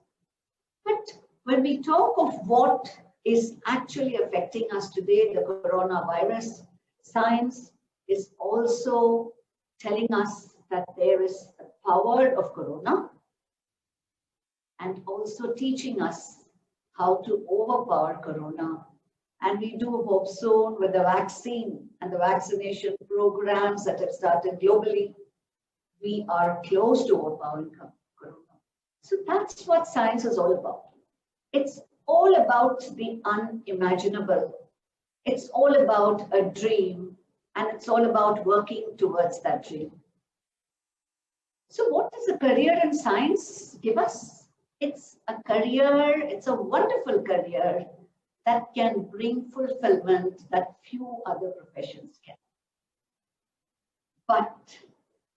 But when we talk of what is actually affecting us today, the coronavirus, science is also telling us that there is the power of corona and also teaching us how to overpower corona. And we do hope soon with the vaccine and the vaccination programs that have started globally, we are close to overpowering corona. So that's what science is all about. It's all about the unimaginable. It's all about a dream, and it's all about working towards that dream. So what does a career in science give us? It's a career, it's a wonderful career that can bring fulfillment that few other professions can. But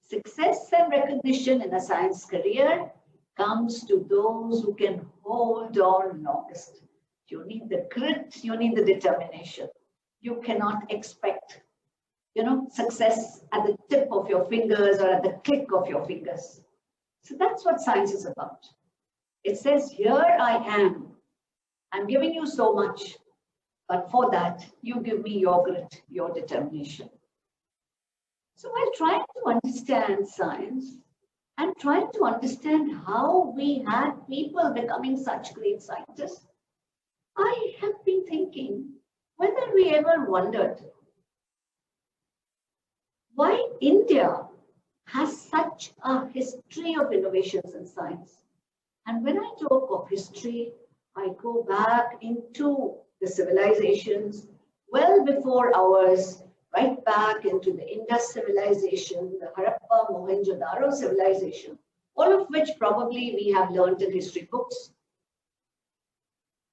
success and recognition in a science career comes to those who can hold on longest. You need the grit, you need the determination. You cannot expect, success at the tip of your fingers or at the click of your fingers. So that's what science is about. It says, here I am. I'm giving you so much, but for that, you give me your grit, your determination. So while trying to understand science and trying to understand how we had people becoming such great scientists, I have been thinking whether we ever wondered why India has such a history of innovations in science. And when I talk of history, I go back into the civilizations well before ours, right back into the Indus civilization, the Harappa, Mohenjo-daro civilization, all of which probably we have learned in history books.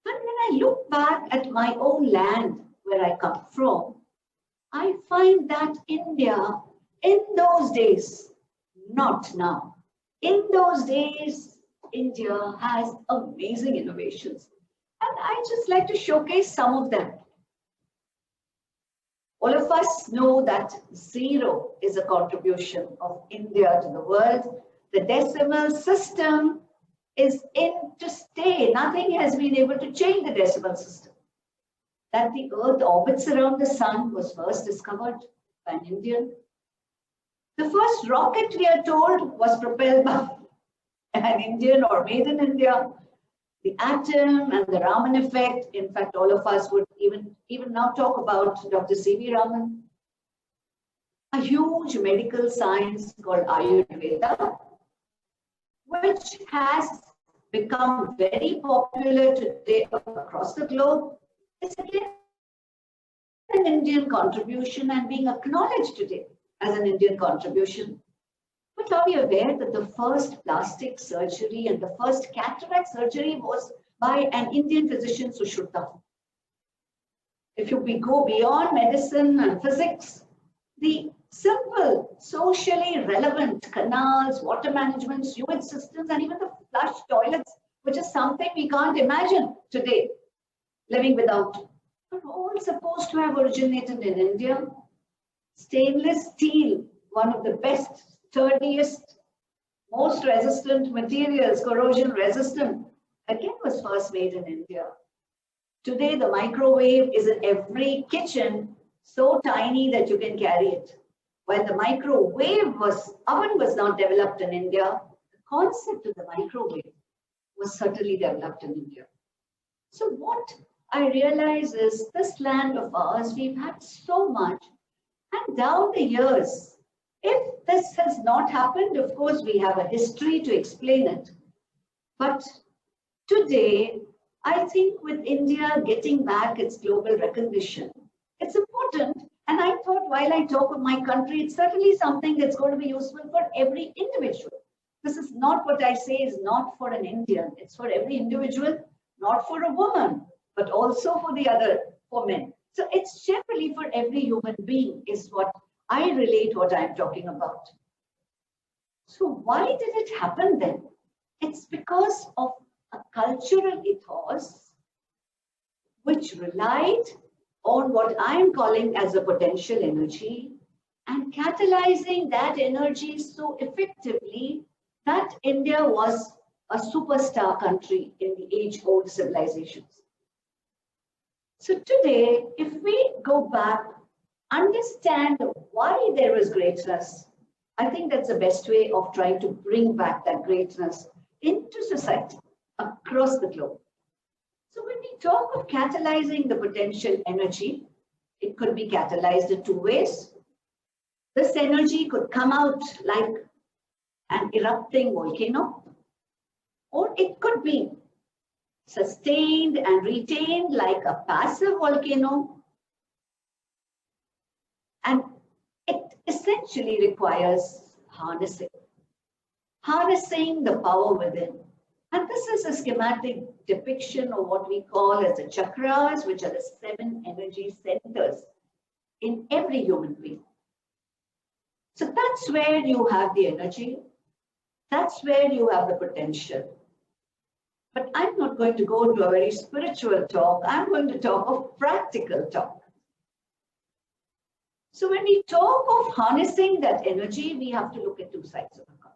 But when I look back at my own land, where I come from, I find that India, in those days, not now, in those days, India has amazing innovations. And I just like to showcase some of them. All of us know that 0 is a contribution of India to the world. The decimal system is in to stay. Nothing has been able to change the decimal system. That the earth orbits around the sun was first discovered by an Indian. The first rocket, we are told, was propelled by an Indian or made in India. The atom and the Raman effect, in fact, all of us would even now talk about Dr. C.V. Raman. A huge medical science called Ayurveda, which has become very popular today across the globe. It's again an Indian contribution and being acknowledged today as an Indian contribution. But are we aware that the first plastic surgery and the first cataract surgery was by an Indian physician, Sushruta? If we go beyond medicine and physics, the simple, socially relevant canals, water management, sewage systems, and even the flush toilets, which is something we can't imagine today, living without, are all supposed to have originated in India. Stainless steel, one of the best, sturdiest, most resistant materials, corrosion resistant, again was first made in India. Today, the microwave is in every kitchen, so tiny that you can carry it. When the oven was not developed in India, the concept of the microwave was certainly developed in India. So what I realize is this land of ours, we've had so much, and down the years, if this has not happened, of course, we have a history to explain it. But today, I think with India getting back its global recognition, it's important. And I thought while I talk of my country, it's certainly something that's going to be useful for every individual. This is not what I say is not for an Indian. It's for every individual, not for a woman, but also for men. So it's generally for every human being is what I relate what I'm talking about. So why did it happen then? It's because of a cultural ethos which relied on what I'm calling as a potential energy and catalyzing that energy so effectively that India was a superstar country in the age-old civilizations. So today, if we go back, understand why there was greatness, I think that's the best way of trying to bring back that greatness into society across the globe. So when we talk of catalyzing the potential energy, it could be catalyzed in two ways. This energy could come out like an erupting volcano, or it could be sustained and retained like a passive volcano. And it essentially requires harnessing the power within. And this is a schematic depiction of what we call as the chakras, which are the 7 energy centers in every human being. So that's where you have the energy. That's where you have the potential. But I'm not going to go to a very spiritual talk. I'm going to talk of practical talk. So when we talk of harnessing that energy, we have to look at two sides of the coin.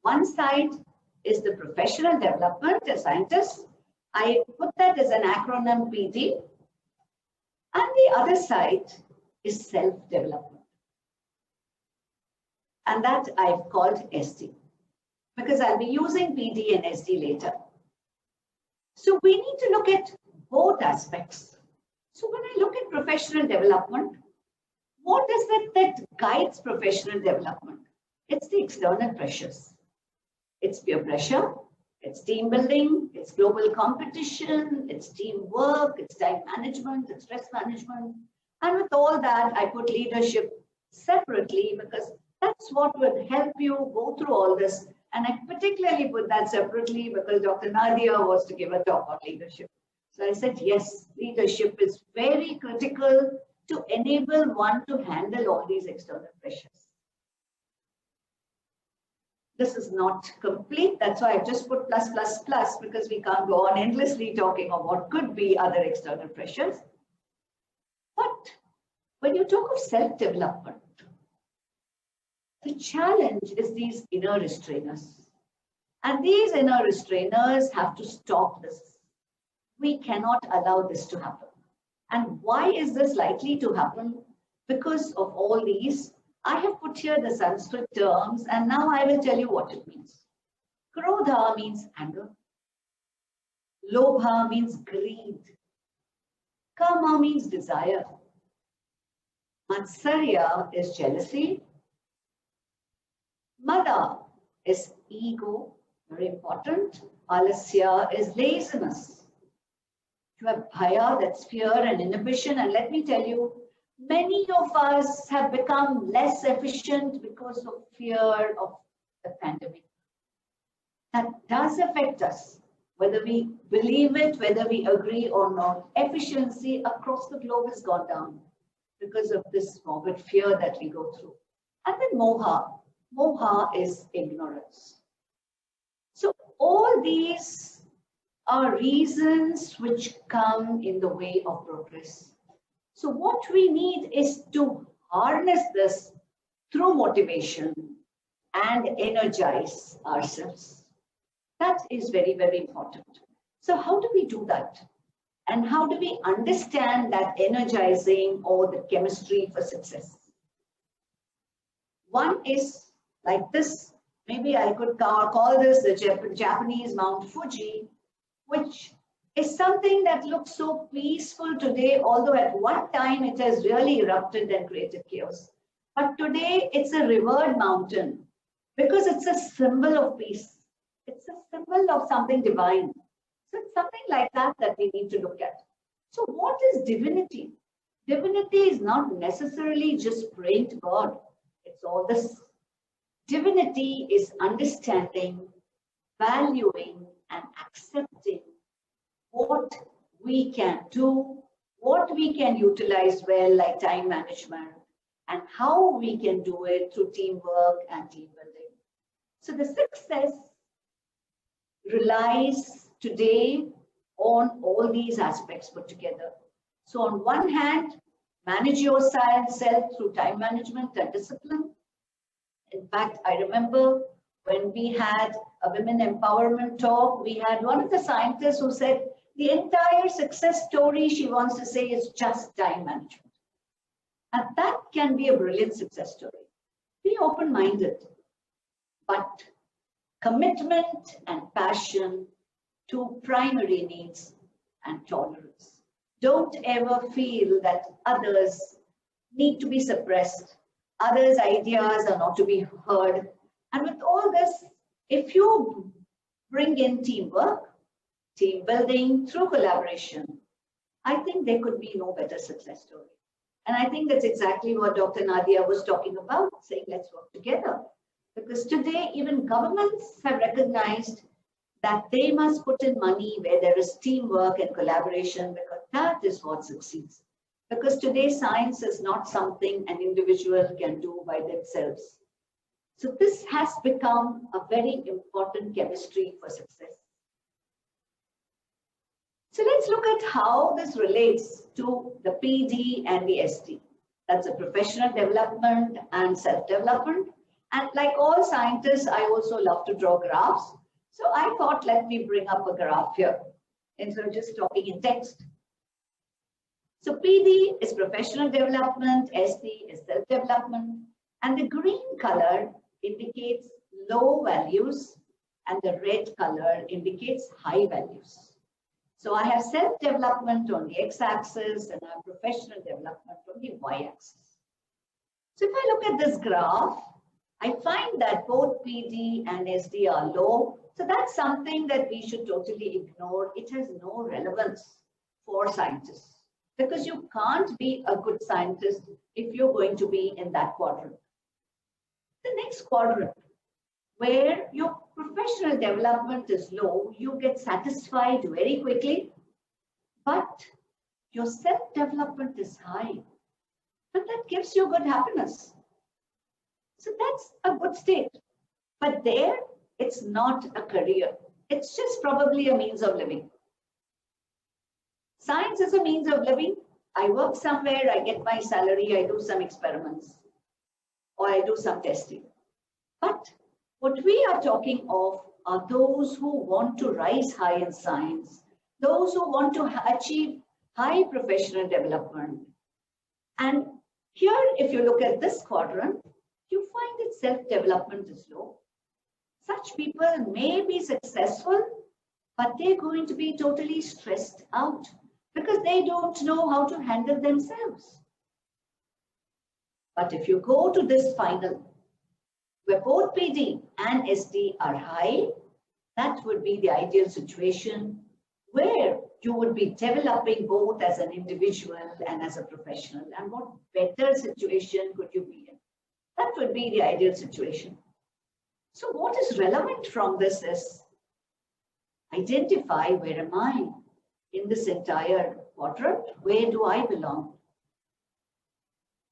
One side is the professional development as scientists. I put that as an acronym PD. And the other side is self-development. And that I've called SD, because I'll be using PD and SD later. So we need to look at both aspects. So when I look at professional development, what is it that guides professional development? It's the external pressures. It's peer pressure, it's team building, it's global competition, it's teamwork, it's time management, it's stress management. And with all that, I put leadership separately because that's what would help you go through all this. And I particularly put that separately because Dr. Nadia was to give a talk on leadership. So I said, yes, leadership is very critical to enable one to handle all these external pressures. This is not complete. That's why I've just put plus, plus, plus, because we can't go on endlessly talking of what could be other external pressures. But when you talk of self-development, the challenge is these inner restrainers. And these inner restrainers have to stop this. We cannot allow this to happen. And why is this likely to happen? Because of all these, I have put here the Sanskrit terms, and now I will tell you what it means. Krodha means anger. Lobha means greed. Kama means desire. Matsarya is jealousy. Mada is ego, very important. Alasya is laziness. You have bhaya, that's fear and inhibition. And let me tell you, many of us have become less efficient because of fear of the pandemic. That does affect us, whether we believe it, whether we agree or not. Efficiency across the globe has gone down because of this morbid fear that we go through. And then moha. Moha is ignorance. So all these are reasons which come in the way of progress. So what we need is to harness this through motivation and energize ourselves. That is very, very important. So how do we do that? And how do we understand that energizing or the chemistry for success? One is like this. Maybe I could call this the Japanese Mount Fuji, which is something that looks so peaceful today, although at one time it has really erupted and created chaos. But today it's a revered mountain because it's a symbol of peace. It's a symbol of something divine. So it's something like that that we need to look at. So what is divinity? Divinity is not necessarily just praying to God. It's all this. Divinity is understanding, valuing, and accepting what we can do, what we can utilize well, like time management, and how we can do it through teamwork and team building. So the success relies today on all these aspects put together. So on one hand, manage yourself through time management and discipline. In fact, I remember when we had a women empowerment talk, we had one of the scientists who said the entire success story she wants to say is just time management. And that can be a brilliant success story. Be open-minded, but commitment and passion to primary needs and tolerance. Don't ever feel that others need to be suppressed. Others' ideas are not to be heard. And with all this, if you bring in teamwork, team building through collaboration, I think there could be no better success story. And I think that's exactly what Dr. Nadia was talking about, saying let's work together. Because today, even governments have recognized that they must put in money where there is teamwork and collaboration, because that is what succeeds. Because today, science is not something an individual can do by themselves. So this has become a very important chemistry for success. So let's look at how this relates to the PD and the SD. That's a professional development and self-development. And like all scientists, I also love to draw graphs. So I thought, let me bring up a graph here instead of just talking in text. So PD is professional development, SD is self-development, and the green color indicates low values and the red color indicates high values. So I have self-development on the x-axis and I have professional development on the y-axis. So if I look at this graph, I find that both PD and SD are low. So that's something that we should totally ignore. It has no relevance for scientists. because you can't be a good scientist if you're going to be in that quadrant. The next quadrant, where your professional development is low, you get satisfied very quickly, but your self-development is high, and that gives you good happiness. So that's a good state. But there, it's not a career. It's just probably a means of living. Science is a means of living. I work somewhere, I get my salary, I do some experiments, or I do some testing. But what we are talking of are those who want to rise high in science, those who want to achieve high professional development. And here, if you look at this quadrant, you find that self-development is low. Such people may be successful, but they're going to be totally stressed out because they don't know how to handle themselves. But if you go to this final, where both PD and SD are high, that would be the ideal situation where you would be developing both as an individual and as a professional. And what better situation could you be in? That would be the ideal situation. So what is relevant from this is identify where am I in this entire quadrant? Where do I belong?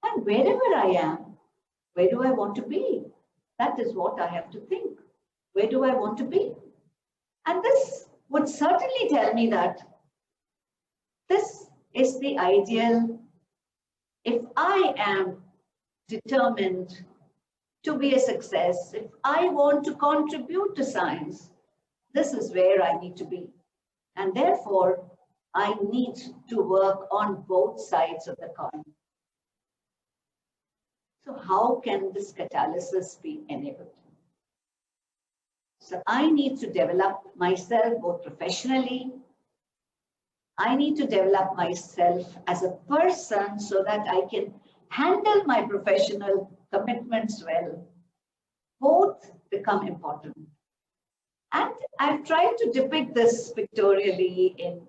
And wherever I am, where do I want to be? That is what I have to think. Where do I want to be? And this would certainly tell me that this is the ideal. If I am determined to be a success, if I want to contribute to science, this is where I need to be. And therefore, I need to work on both sides of the coin. So how can this catalysis be enabled? So I need to develop myself both professionally. I need to develop myself as a person so that I can handle my professional commitments well. Both become important. And I've tried to depict this pictorially in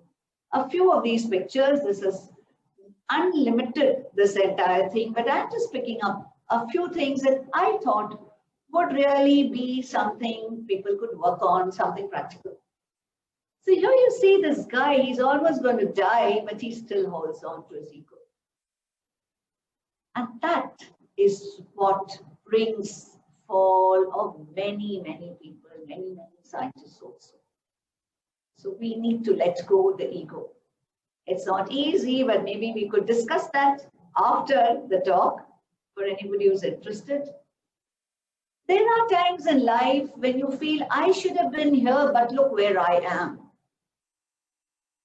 a few of these pictures. This is unlimited, this entire thing, but I'm just picking up a few things that I thought would really be something people could work on, something practical. So here you see this guy, he's almost going to die, but he still holds on to his ego. And that is what brings fall of many, many people, many scientists also. So we need to let go the ego. It's not easy, but maybe we could discuss that after the talk for anybody who's interested. There are times in life when you feel, I should have been here, but look where I am.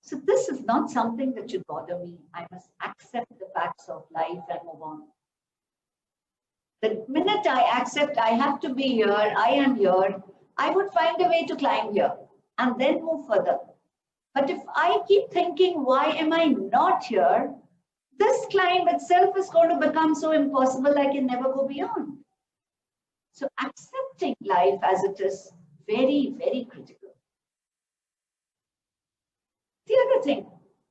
So this is not something that should bother me. I must accept the facts of life and move on. The minute I accept I have to be here, I am here, I would find a way to climb here and then move further. But if I keep thinking, why am I not here? This climb itself is going to become so impossible I can never go beyond. So accepting life as it is very, very critical. The other thing,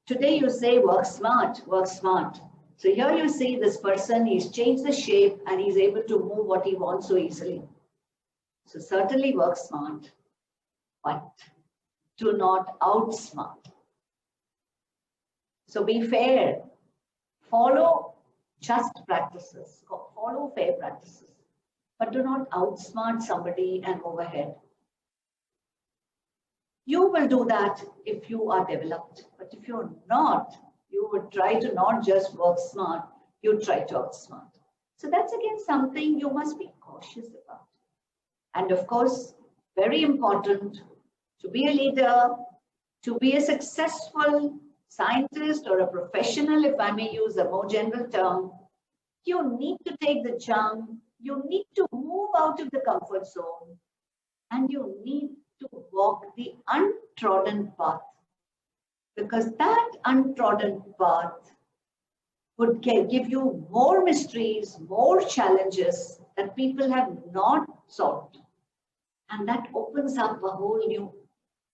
today you say work smart, work smart. So here you see this person, he's changed the shape and he's able to move what he wants so easily. So certainly work smart, but do not outsmart. So be fair, follow just practices, follow fair practices, but do not outsmart somebody and overhead. You will do that if you are developed, but if you're not, you would try to not just work smart, you try to outsmart. So that's again something you must be cautious about. And of course, very important, to be a leader, to be a successful scientist or a professional, if I may use a more general term, you need to take the jump, you need to move out of the comfort zone, and you need to walk the untrodden path. Because that untrodden path would give you more mysteries, more challenges that people have not solved. And that opens up a whole new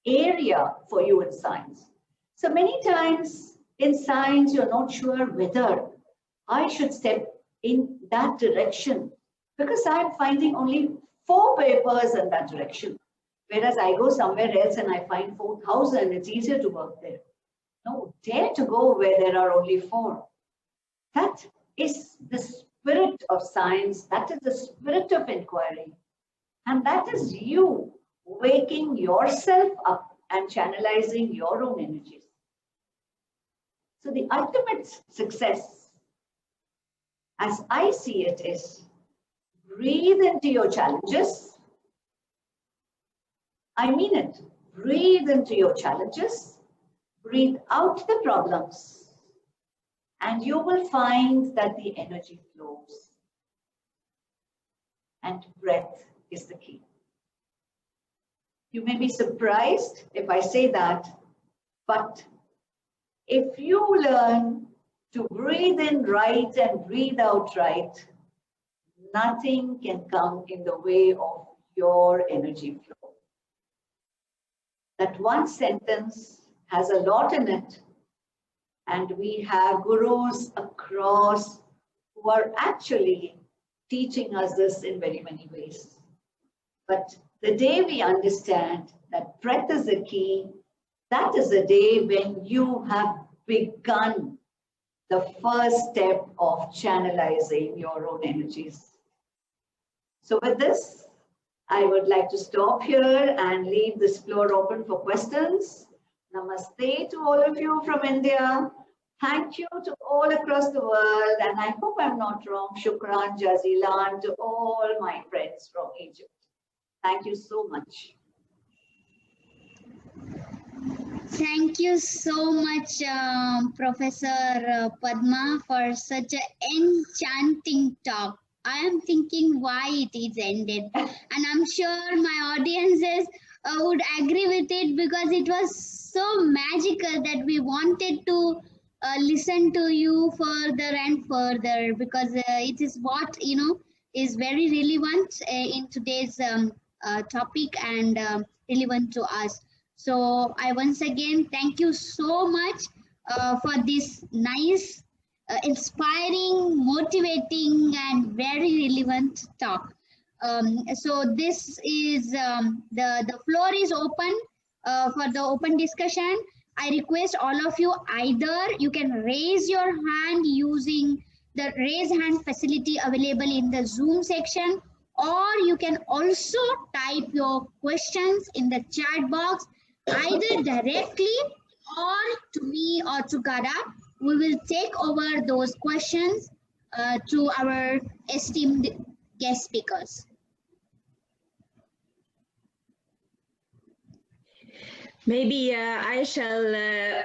area for you in science. So many times in science, you're not sure whether I should step in that direction because I'm finding only 4 papers in that direction. Whereas I go somewhere else and I find 4,000, it's easier to work there. No, dare to go where there are only 4. That is the spirit of science. That is the spirit of inquiry. And that is you waking yourself up and channelizing your own energies. So the ultimate success, as I see it, is breathe into your challenges. I mean it. Breathe into your challenges. Breathe out the problems. And you will find that the energy flows. And breath is the key. You may be surprised if I say that, but if you learn to breathe in right and breathe out right, nothing can come in the way of your energy flow. That one sentence has a lot in it, and we have gurus across who are actually teaching us this in very many ways. But the day we understand that breath is the key, that is the day when you have begun the first step of channelizing your own energies. So with this, I would like to stop here and leave this floor open for questions. Namaste to all of you from India. Thank you to all across the world. And I hope I'm not wrong. Shukran Jazilan to all my friends from Egypt. Thank you so much. Thank you so much, Professor Padma, for such an enchanting talk. I am thinking why it is ended, and I'm sure my audiences would agree with it because it was so magical that we wanted to listen to you further and further, because it is what is very relevant in today's topic and relevant to us. So I once again thank you so much for this nice, inspiring, motivating, and very relevant talk. So this is the floor is open for the open discussion. I request all of you, either you can raise your hand using the raise hand facility available in the Zoom section, or you can also type your questions in the chat box, either directly or to me or to Gara. We will take over those questions to our esteemed guest speakers. Maybe I shall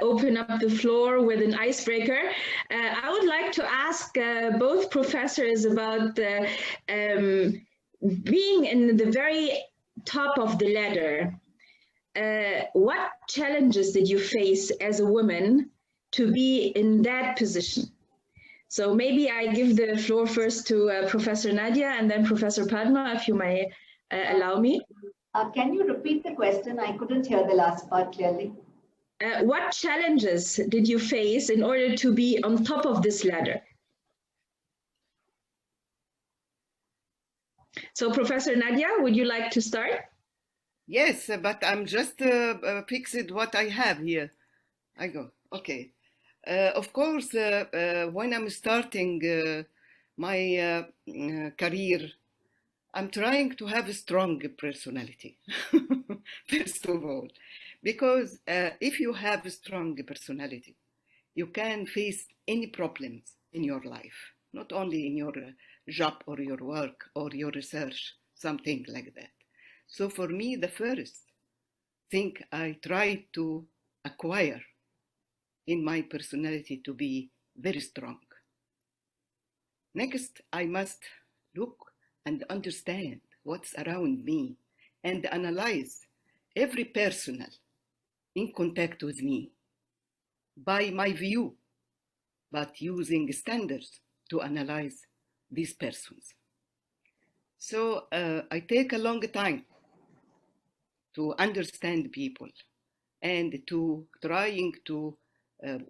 open up the floor with an icebreaker. I would like to ask both professors about being in the very top of the ladder. What challenges did you face as a woman to be in that position? So maybe I give the floor first to Professor Nadia and then Professor Padma, if you may allow me. Can you repeat the question? I couldn't hear the last part clearly. What challenges did you face in order to be on top of this ladder? So Professor Nadia, would you like to start? Yes, but I'm just fixed what I have here. I go, okay. Of course, when I'm starting my career, I'm trying to have a strong personality, first of all, because if you have a strong personality, you can face any problems in your life, not only in your job or your work or your research, something like that. So for me, the first thing I try to acquire in my personality to be very strong. Next, I must look and understand what's around me and analyze every person in contact with me by my view, but using standards to analyze these persons. So I take a long time to understand people and to trying to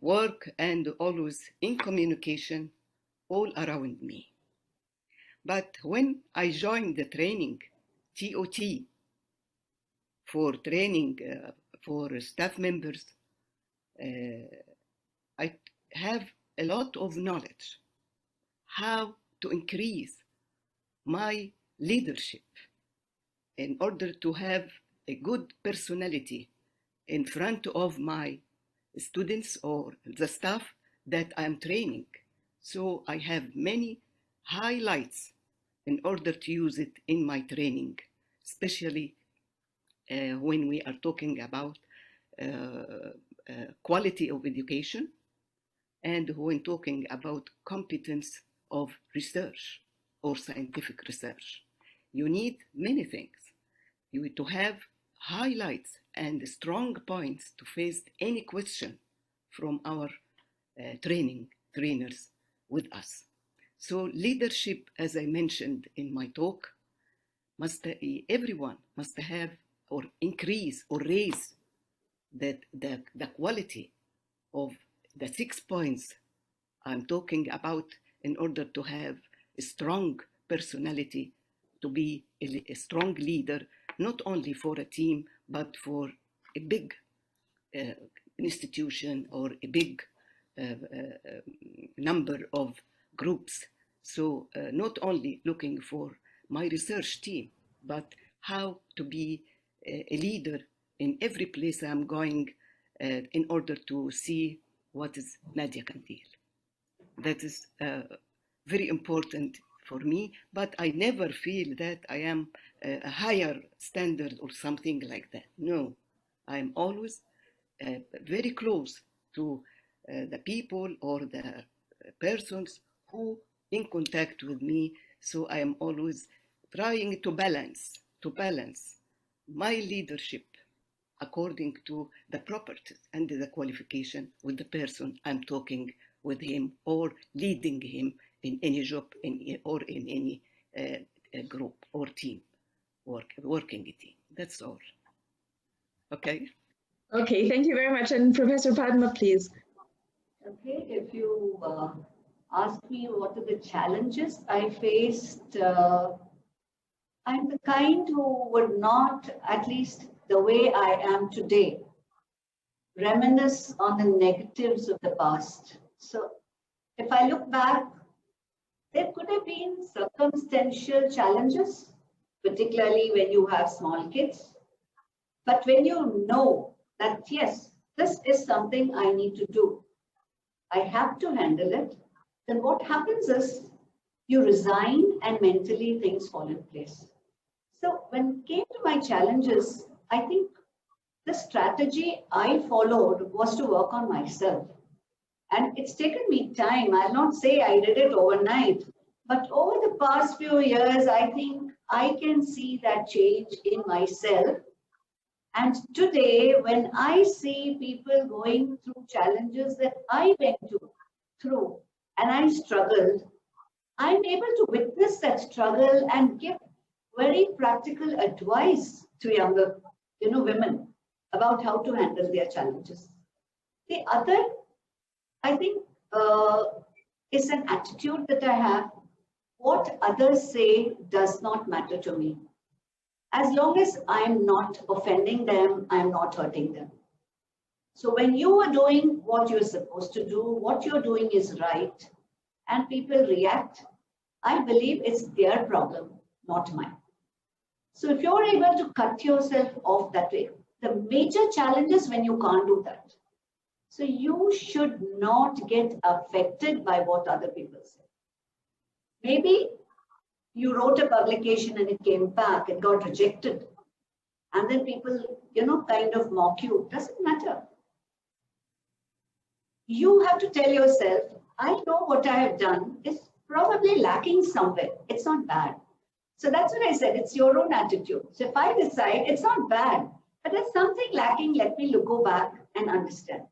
work and always in communication all around me. But when I joined the training, TOT, for training for staff members, I have a lot of knowledge how to increase my leadership in order to have a good personality in front of my students or the staff that I'm training. So I have many highlights in order to use it in my training, especially when we are talking about quality of education and when talking about competence of research or scientific research. You need many things. You need to have highlights and strong points to face any question from our trainers with us. So leadership, as I mentioned in my talk, everyone must have or increase or raise the quality of the 6 points I'm talking about in order to have a strong personality, to be a strong leader, not only for a team, but for a big institution or a big number of groups. So not only looking for my research team, but how to be a leader in every place I'm going in order to see what is Nadia Kandil. That is very important for me, but I never feel that I am a higher standard or something like that. No, I'm always very close to the people or the persons who in contact with me. So I am always trying to balance my leadership according to the properties and the qualification with the person I'm talking with him or leading him in any job or in any group or team, working team. That's all. Okay. Okay, thank you very much. And Professor Padma, please. Okay, if you ask me what are the challenges I faced, I'm the kind who would not, at least the way I am today, reminisce on the negatives of the past. So if I look back, there could have been circumstantial challenges, particularly when you have small kids. But when you know that, yes, this is something I need to do, I have to handle it, then what happens is you resign and mentally things fall in place. So when it came to my challenges, I think the strategy I followed was to work on myself. And it's taken me time. I'll not say I did it overnight, but over the past few years, I think I can see that change in myself. And today, when I see people going through challenges that I went through and I struggled, I'm able to witness that struggle and give very practical advice to younger women about how to handle their challenges. The other, I think, is an attitude that I have. What others say does not matter to me. As long as I'm not offending them, I'm not hurting them. So when you are doing what you're supposed to do, what you're doing is right, and people react, I believe it's their problem, not mine. So if you're able to cut yourself off that way, the major challenge is when you can't do that. So you should not get affected by what other people say. Maybe you wrote a publication and it came back, it got rejected. And then people, kind of mock you. Doesn't matter. You have to tell yourself, I know what I have done is probably lacking somewhere. It's not bad. So that's what I said. It's your own attitude. So if I decide it's not bad, but there's something lacking, let me go back and understand.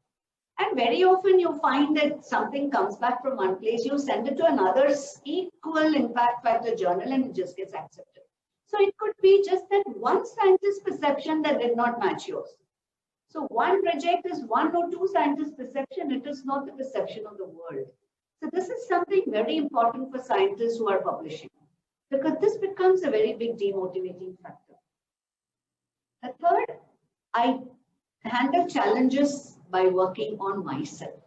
And very often you find that something comes back from one place, you send it to another equal impact factor journal and it just gets accepted. So it could be just that one scientist's perception that did not match yours. So one project is one or two scientists' perception. It is not the perception of the world. So this is something very important for scientists who are publishing, because this becomes a very big demotivating factor. The third, I handle challenges by working on myself.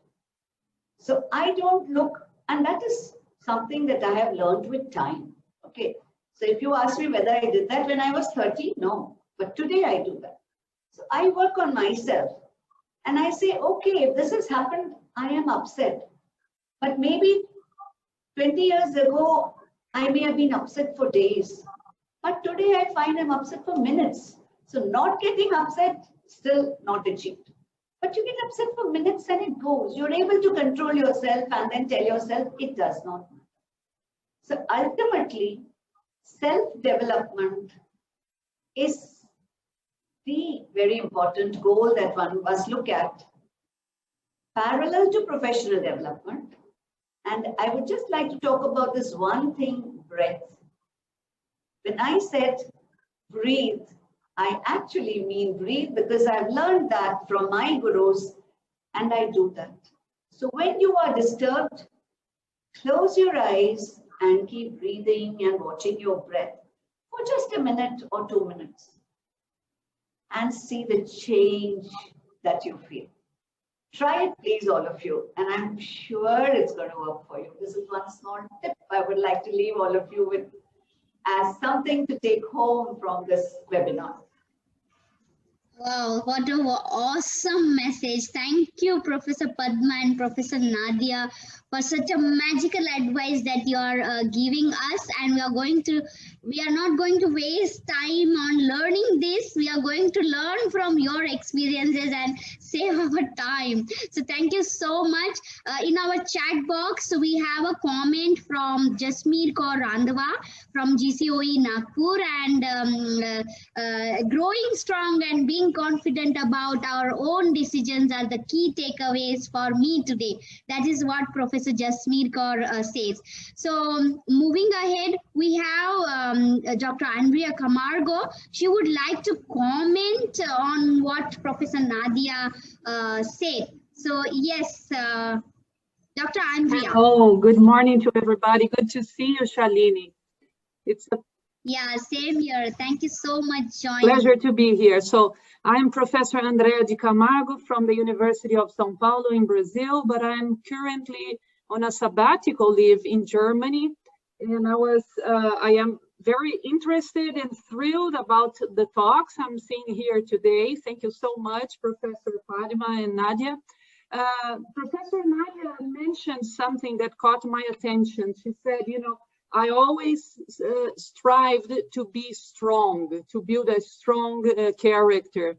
So I don't look, and that is something that I have learned with time. Okay. So if you ask me whether I did that when I was 30, no, but today I do that. So I work on myself and I say, okay, if this has happened, I am upset. But maybe 20 years ago, I may have been upset for days. But today I find I'm upset for minutes. So not getting upset, still not achieved. But you get upset for minutes and it goes. You're able to control yourself and then tell yourself it does not matter. So ultimately, self-development is the very important goal that one must look at, parallel to professional development. And I would just like to talk about this one thing, breath. When I said breathe, I actually mean breathe, because I've learned that from my gurus, and I do that. So when you are disturbed, close your eyes and keep breathing and watching your breath for just a minute or 2 minutes, and see the change that you feel. Try it, please, all of you, and I'm sure it's going to work for you. This is one small tip I would like to leave all of you with as something to take home from this webinar. Wow, what an awesome message. Thank you, Professor Padma and Professor Nadia, for such a magical advice that you are giving us. And we are not going to waste time on learning this. We are going to learn from your experiences and save our time. So thank you so much. In our chat box, we have a comment from Jasmeer Kaur Randhawa from GCOE Nagpur, and growing strong and being confident about our own decisions are the key takeaways for me today. That is what Professor Jasmeer Kaur says. So moving ahead, we have Dr. Andrea Camargo. She would like to comment on what Professor Nadia said. So yes, Dr. Andrea. Oh, good morning to everybody. Good to see you, Shalini. It's a same here. Thank you so much, joining. Pleasure to be here. So I'm Professor Andrea de Camargo from the University of São Paulo in Brazil, but I'm currently on a sabbatical leave in Germany. And I am very interested and thrilled about the talks I'm seeing here today. Thank you so much, Professor Padma and Nadia. Professor Nadia mentioned something that caught my attention. She said, you know, I always strived to be strong, to build a strong character.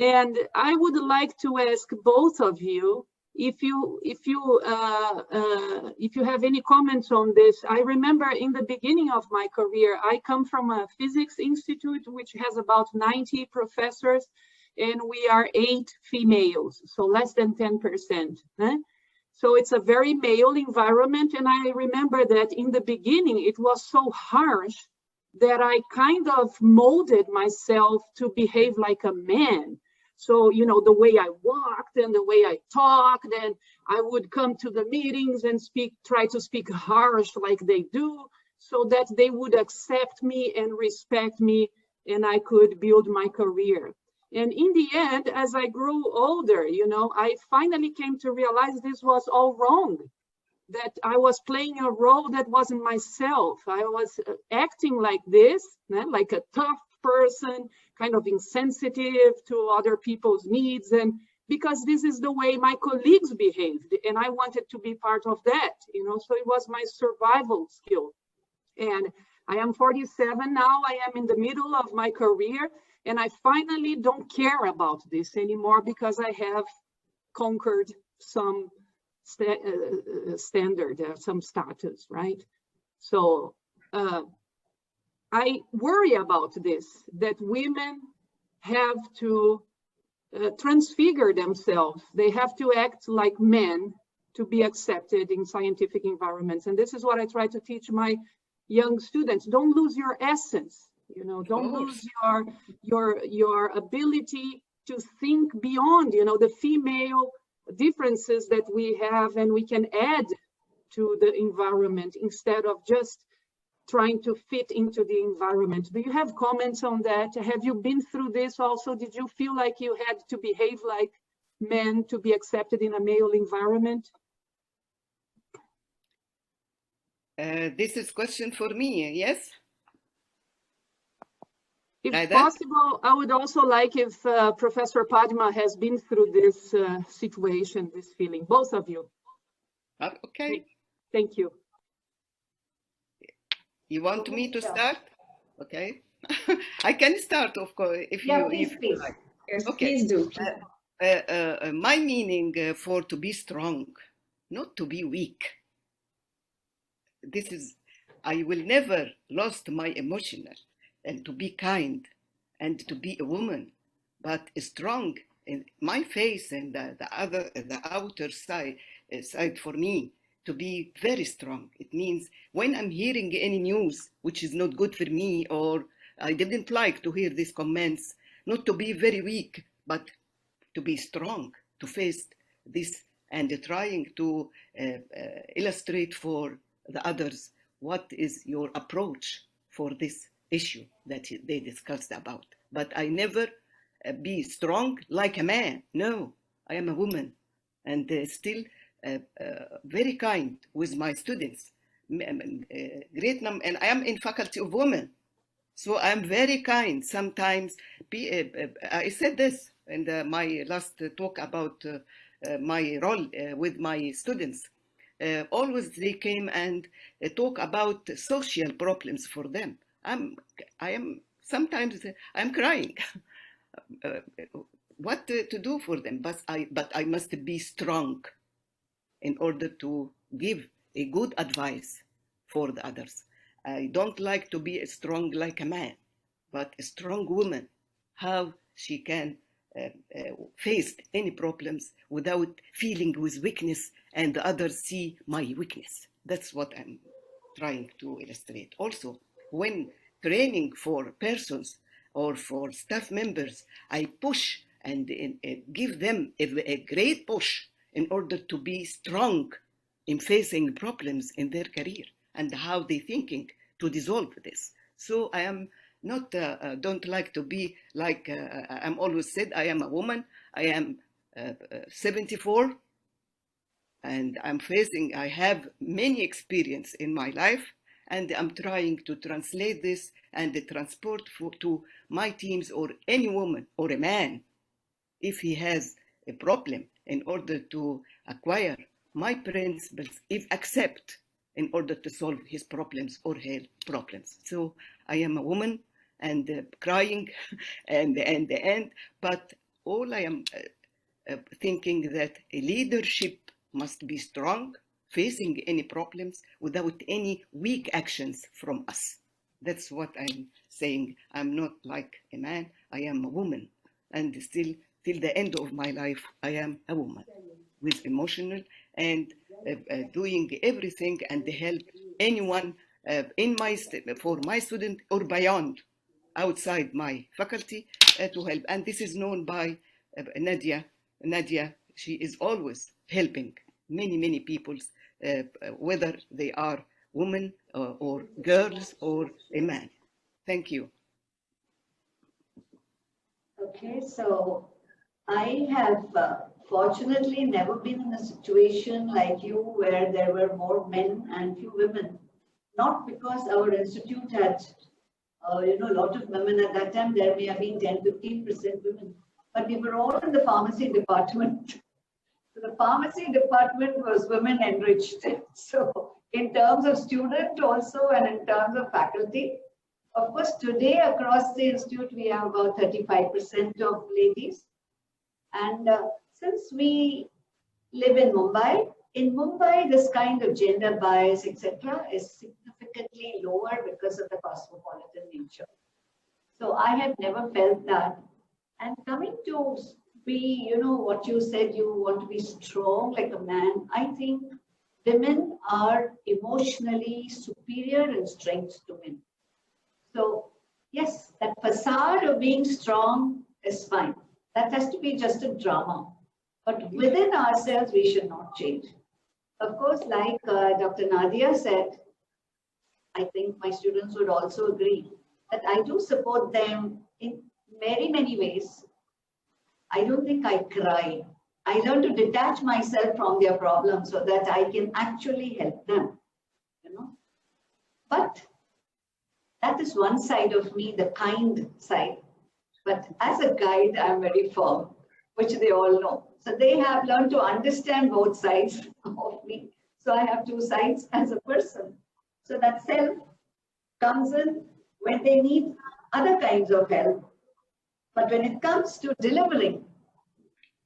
And I would like to ask both of you if you have any comments on this. I remember in the beginning of my career, I come from a physics institute which has about 90 professors, and we are 8 females, so less than 10%. So it's a very male environment, and I remember that in the beginning it was so harsh that I kind of molded myself to behave like a man. So, you know, the way I walked and the way I talked, and I would come to the meetings and try to speak harsh like they do, so that they would accept me and respect me, and I could build my career. And in the end, as I grew older, you know, I finally came to realize this was all wrong, that I was playing a role that wasn't myself. I was acting like this, like a tough person, kind of insensitive to other people's needs, and because this is the way my colleagues behaved, and I wanted to be part of that, you know, so it was my survival skill. And I am 47 now, I am in the middle of my career, and I finally don't care about this anymore because I have conquered some standard, some status, right? So I worry about this, that women have to transfigure themselves. They have to act like men to be accepted in scientific environments. And this is what I try to teach my young students. Don't lose your essence, you know, don't lose your ability to think beyond, you know, the female differences that we have, and we can add to the environment instead of just trying to fit into the environment. Do you have comments on that? Have you been through this also? Did you feel like you had to behave like men to be accepted in a male environment? This is question for me, yes? If possible, I would also like if Professor Padma has been through this situation, this feeling, both of you. Okay. Thank you. You want me to start? Okay. I can start, of course, if please. like. Yes, okay. Please do. My meaning for to be strong, not to be weak. This is, I will never lost my emotional, and to be kind and to be a woman, but strong in my face and the outer side for me to be very strong. It means when I'm hearing any news which is not good for me, or I didn't like to hear these comments, not to be very weak, but to be strong, to face this and trying to illustrate for the others what is your approach for this issue that they discussed about. But I never be strong like a man. No, I am a woman, and still very kind with my students. Great number, and I am in faculty of women, so I'm very kind. Sometimes I said this in my last talk about my role with my students. Always they came and talk about social problems for them. I am sometimes I'm crying. What to do for them? But I must be strong in order to give a good advice for the others. I don't like to be strong like a man, but a strong woman, how she can face any problems without feeling with weakness and the others see my weakness. That's what I'm trying to illustrate. Also, when training for persons or for staff members, I push and give them a great push in order to be strong in facing problems in their career and how they thinking to dissolve this. So I am not, don't like to be like, I'm always said, I am a woman, I am 74, and I have many experience in my life, and I'm trying to translate this and transport to my teams or any woman or a man, if he has a problem, in order to acquire my principles, if accept, in order to solve his problems or her problems. So I am a woman and crying and but all I am thinking that a leadership must be strong, facing any problems without any weak actions from us. That's what I'm saying. I'm not like a man, I am a woman. And still, till the end of my life, I am a woman with emotional and doing everything and help anyone for my student or beyond, outside my faculty to help. And this is known by Nadia. Nadia, she is always helping many people, whether they are women or girls or a man. Thank you. Okay, so I have fortunately never been in a situation like you where there were more men and few women. Not because our institute had a lot of women at that time. There may have been 10-15% women, but we were all in the pharmacy department. So the pharmacy department was women enriched. So in terms of student also and in terms of faculty, of course, today across the institute, we have about 35% of ladies. And since we live in Mumbai, this kind of gender bias, etc., is significantly lower because of the cosmopolitan nature. So I have never felt that. And coming to be, what you said, you want to be strong like a man. I think women are emotionally superior in strength to men. So yes, that facade of being strong is fine. That has to be just a drama. But within ourselves, we should not change. Of course, like Dr. Nadia said, I think my students would also agree that I do support them in very many ways. I don't think I cry. I learn to detach myself from their problems so that I can actually help them, you know. But that is one side of me, the kind side. But as a guide, I'm very firm, which they all know. So they have learned to understand both sides of me. So I have two sides as a person. So that self comes in when they need other kinds of help. But when it comes to delivering,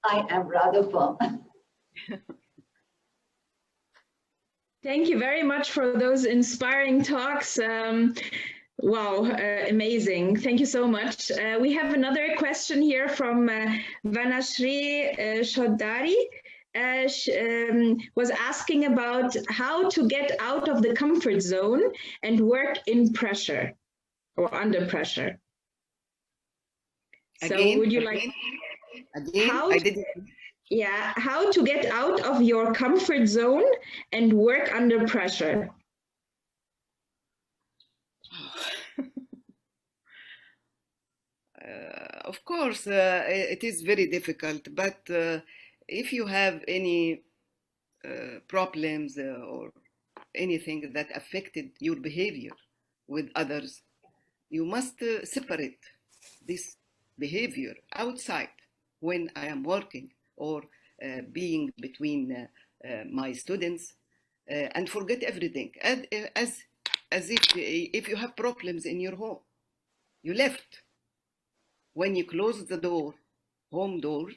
I am rather firm. Thank you very much for those inspiring talks. Wow, amazing. Thank you so much. We have another question here from Vanashri Shodari. Was asking about how to get out of the comfort zone and work in pressure or under pressure. Again, so would you like how to get out of your comfort zone and work under pressure? Of course, it is very difficult, but if you have any problems or anything that affected your behavior with others, you must separate this behavior outside when I am working or being between my students and forget everything. As if you have problems in your home, you left. When you close the door, home door,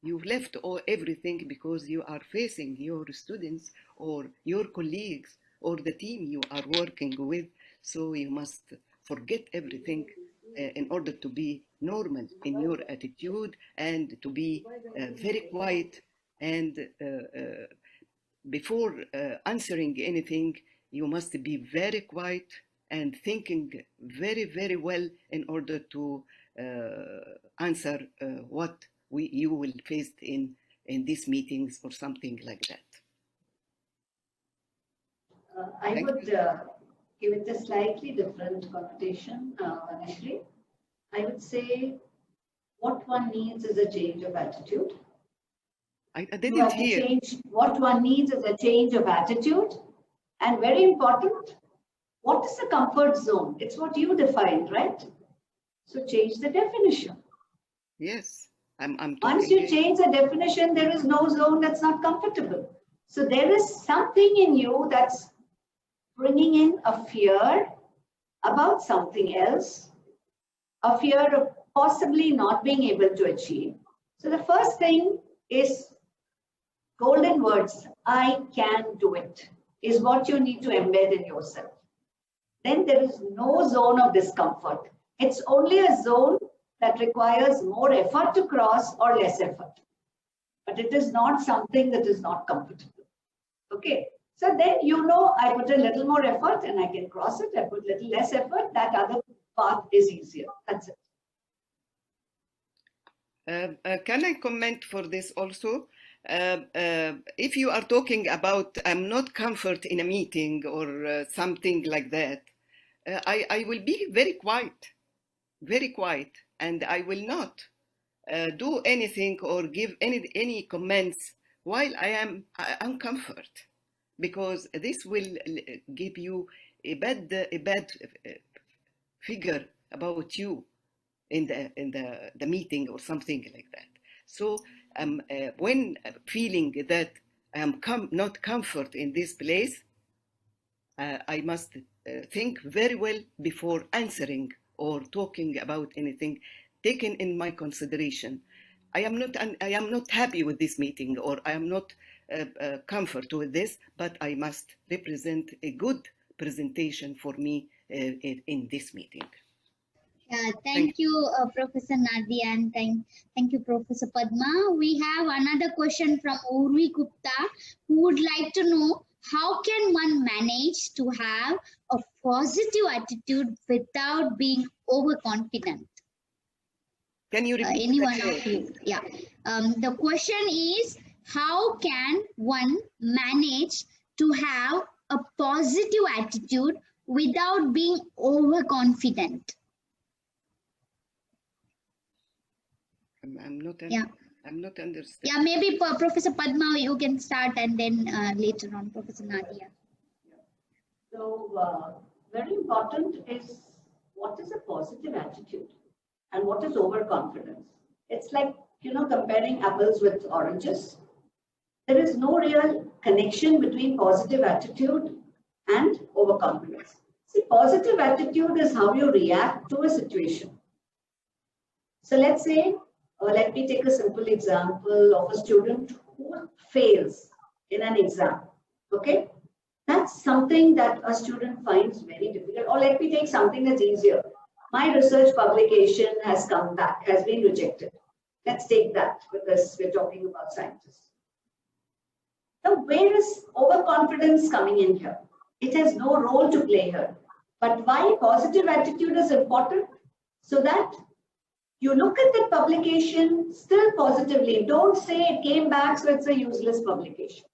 you left everything because you are facing your students or your colleagues or the team you are working with. So you must forget everything in order to be normal in your attitude and to be very quiet. And before answering anything, you must be very quiet and thinking very, very well in order to answer what you will face in these meetings or something like that. I would give it a slightly different connotation, Vanashri. I would say what one needs is a change of attitude. I didn't hear. What one needs is a change of attitude. And very important, what is the comfort zone? It's what you defined, right? So change the definition. Yes, I'm Once you change the definition, there is no zone that's not comfortable. So there is something in you that's bringing in a fear about something else, a fear of possibly not being able to achieve. So the first thing is golden words, I can do it, is what you need to embed in yourself. Then there is no zone of discomfort. It's only a zone that requires more effort to cross or less effort. But it is not something that is not comfortable. Okay, so then you know I put a little more effort and I can cross it. I put a little less effort, that other path is easier. That's it. Can I comment for this also? If you are talking about I'm not comfort in a meeting or something like that, I will be very quiet, and I will not do anything or give any comments while I am uncomfort, because this will give you a bad figure about you in the meeting or something like that. So when feeling that I am not comfort in this place, I must think very well before answering or talking about anything taken in my consideration. I am not happy with this meeting, or I am not comfort with this, but I must represent a good presentation for me in this meeting. Yeah, thank you, Professor Nadia, and thank you, Professor Padma. We have another question from Urvi Gupta, who would like to know, how can one manage to have a positive attitude without being overconfident? Can you repeat? Any one of you? Yeah. The question is, how can one manage to have a positive attitude without being overconfident? I'm not understanding. Yeah, maybe Professor Padma, you can start, and then later on Professor Nadia. So very important is what is a positive attitude and what is overconfidence. It's like, comparing apples with oranges. There is no real connection between positive attitude and overconfidence. See, positive attitude is how you react to a situation. So let's say, let me take a simple example of a student who fails in an exam. Okay, that's something that a student finds very difficult. Or let me take something that's easier. My research publication has come back, has been rejected. Let's take that because we're talking about scientists. Now, where is overconfidence coming in here? It has no role to play here. But why positive attitude is important? So that you look at that publication still positively. Don't say it came back, so it's a useless publication.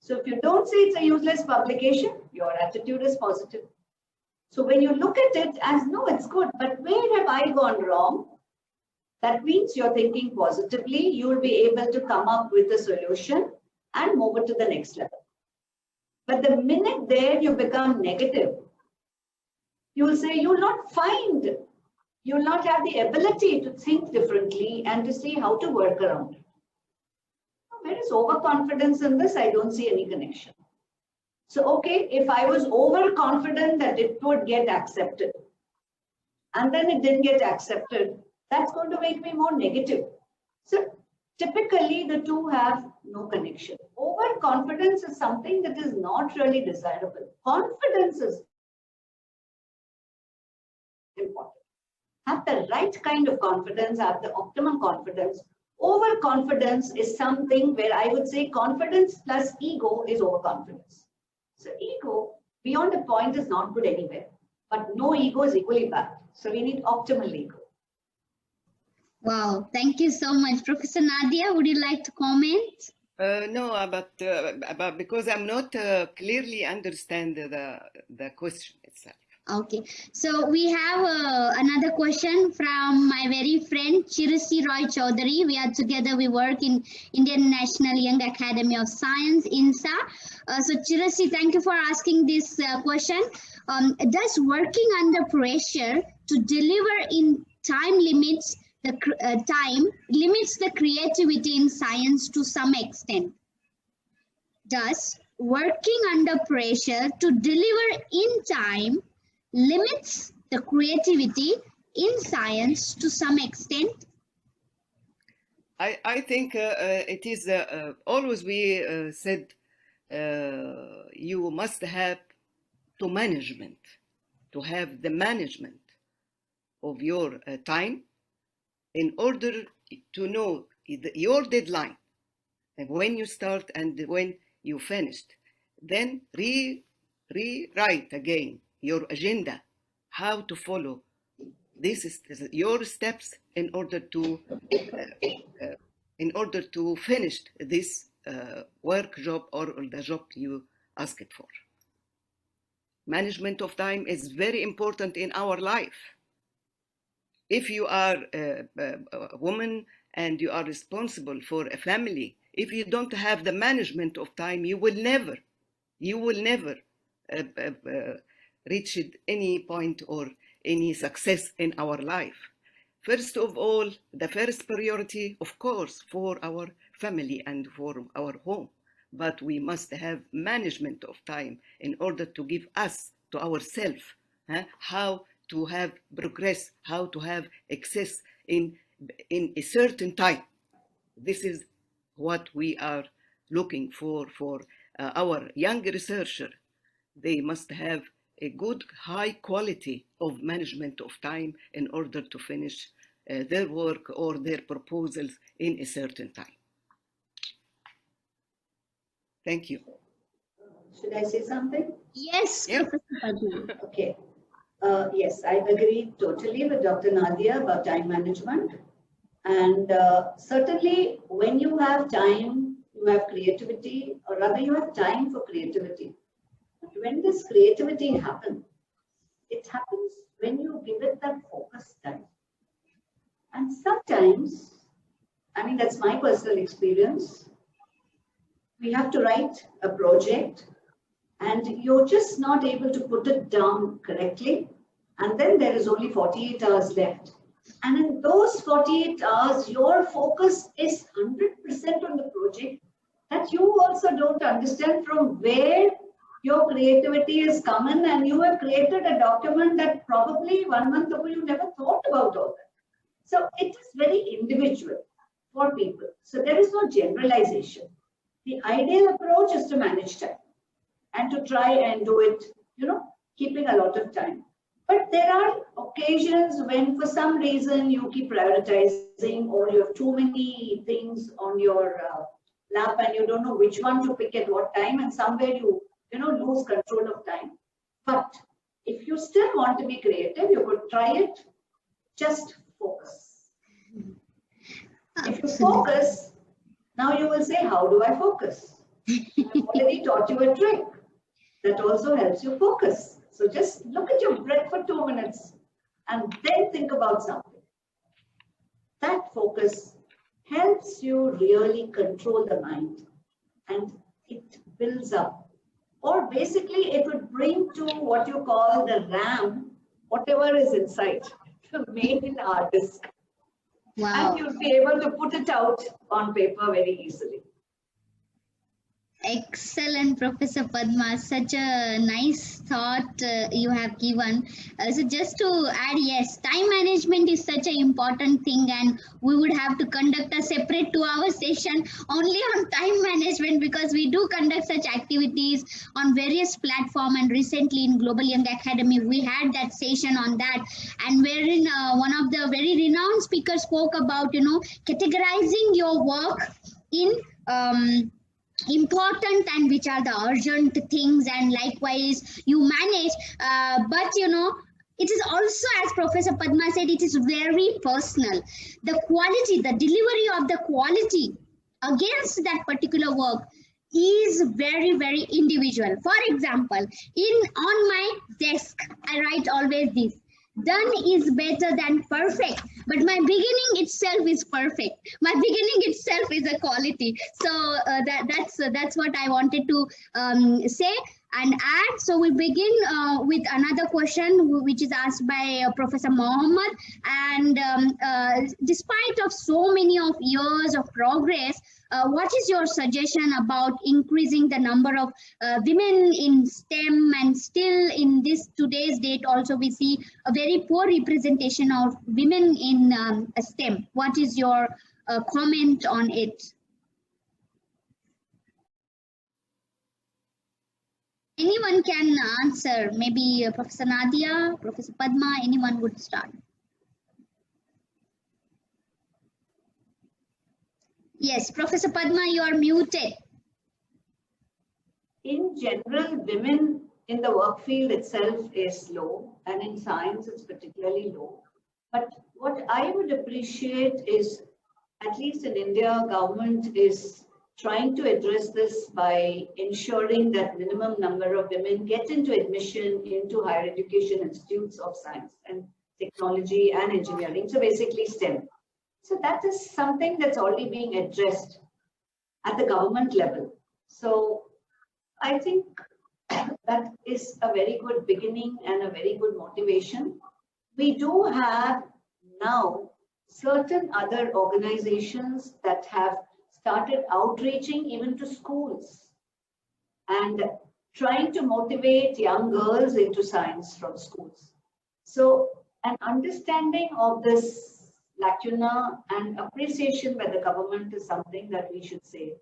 So if you don't say it's a useless publication, your attitude is positive. So when you look at it as, no, it's good, but where have I gone wrong? That means you're thinking positively. You'll be able to come up with a solution and move it to the next level. But the minute there you become negative, you'll say you'll not have the ability to think differently and to see how to work around it. Where is overconfidence in this? I don't see any connection. So, okay, if I was overconfident that it would get accepted, and then it didn't get accepted, that's going to make me more negative. So, typically, the two have no connection. Overconfidence is something that is not really desirable. Confidence is important. Have the right kind of confidence, have the optimum confidence. Overconfidence is something where I would say confidence plus ego is overconfidence. So ego, beyond a point, is not good anywhere. But no ego is equally bad. So we need optimal ego. Wow, thank you so much. Professor Nadia, would you like to comment? No, but because I'm not clearly understand the question itself. Okay, so we have another question from my very friend Chirasi Roy Chaudhary. We are together, we work in Indian National Young Academy of Science, INSA. So Chirasi, thank you for asking this question. Does working under pressure to deliver in time limits the creativity in science to some extent? Does working under pressure to deliver in time limits the creativity in science to some extent? I think it is always we said you must have to have the management of your time in order to know your deadline and when you start and when you finished. Then rewrite again your agenda, how to follow. This is your steps in order to finish this work job or the job you asked for. Management of time is very important in our life. If you are a woman and you are responsible for a family, if you don't have the management of time, you will never reach any point or any success in our life. First of all, the first priority, of course, for our family and for our home. But we must have management of time in order to give us, to ourselves, how to have progress, how to have access in a certain time. This is what we are looking for our young researcher. They must have a good, high quality of management of time in order to finish their work or their proposals in a certain time. Thank you. Should I say something? Yes. Yeah. Okay. Yes, I agree totally with Dr. Nadia about time management. And certainly when you have time, you have creativity, or rather you have time for creativity. But when does creativity happen? It happens when you give it that focused time. And sometimes, I mean, that's my personal experience, we have to write a project and you're just not able to put it down correctly. And then there is only 48 hours left. And in those 48 hours, your focus is 100% on the project, that you also don't understand from where your creativity is coming, and you have created a document that probably 1 month ago you never thought about all that. So it is very individual for people. So there is no generalization. The ideal approach is to manage time and to try and do it, keeping a lot of time. But there are occasions when for some reason you keep prioritizing, or you have too many things on your lap and you don't know which one to pick at what time, and somewhere you lose control of time. But if you still want to be creative, you could try it. Just focus. If you focus, now you will say, how do I focus? I've already taught you a trick that also helps you focus. So just look at your breath for 2 minutes and then think about something. That focus helps you really control the mind, and it builds up. Or basically it would bring to what you call the RAM, whatever is inside, the main hard disk. Wow. And you'll be able to put it out on paper very easily. Excellent, Professor Padma. Such a nice thought you have given. So just to add, yes, time management is such an important thing, and we would have to conduct a separate 2-hour session only on time management, because we do conduct such activities on various platforms. And recently in Global Young Academy, we had that session on that, and wherein one of the very renowned speakers spoke about, categorizing your work in important and which are the urgent things, and likewise you manage, but it is also, as Professor Padma said, it is very personal. The quality, the delivery of the quality against that particular work is very, very individual. For example, on my desk, I write always this: done is better than perfect, but my beginning itself is perfect. My beginning itself is a quality. So that's what I wanted to say and add. So we begin with another question, which is asked by Professor Mohammed. And despite of so many of years of progress, what is your suggestion about increasing the number of women in STEM? And still in this today's date also we see a very poor representation of women in STEM. What is your comment on it? Anyone can answer, maybe Professor Nadia, Professor Padma, anyone would start. Yes, Professor Padma, you are muted. In general, women in the work field itself is low, and in science it's particularly low. But what I would appreciate is, at least in India, government is trying to address this by ensuring that minimum number of women get into admission into higher education institutes of science and technology and engineering. So basically STEM. So that is something that's already being addressed at the government level. So I think that is a very good beginning and a very good motivation. We do have now certain other organizations that have started outreaching even to schools and trying to motivate young girls into science from schools. So an understanding of this lacuna and appreciation by the government is something that we should say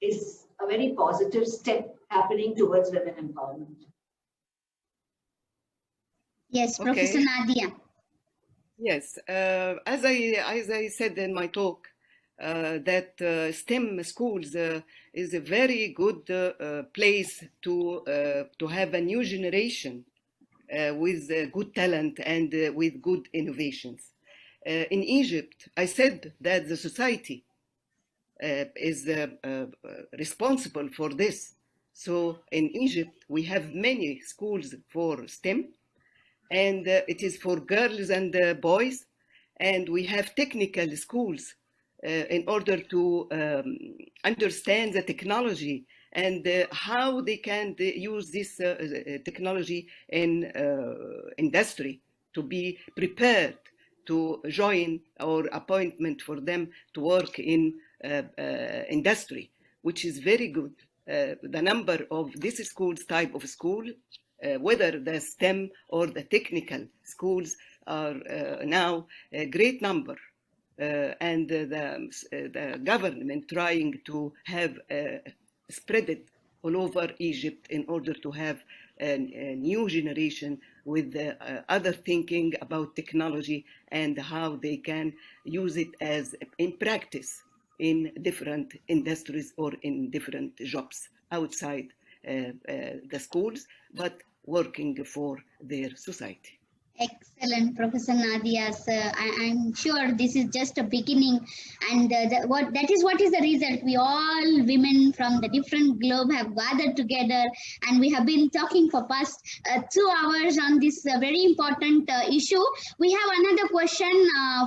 is a very positive step happening towards women empowerment. Yes, Professor Nadia. Yes, as I said in my talk, that STEM schools is a very good place to have a new generation with good talent and with good innovations. In Egypt, I said that the society is responsible for this. So in Egypt, we have many schools for STEM, and it is for girls and boys, and we have technical schools in order to understand the technology and how they can use this technology in industry, to be prepared to join or appointment for them to work in industry, which is very good. The number of this schools, type of school, whether the STEM or the technical schools, are now a great number. And the government trying to have spread it all over Egypt in order to have a new generation with other thinking about technology and how they can use it as in practice in different industries or in different jobs outside the schools, but working for their society. Excellent, Professor Nadia. I'm sure this is just a beginning, and that is what is the result. We all women from the different globe have gathered together, and we have been talking for past 2 hours on this very important issue. We have another question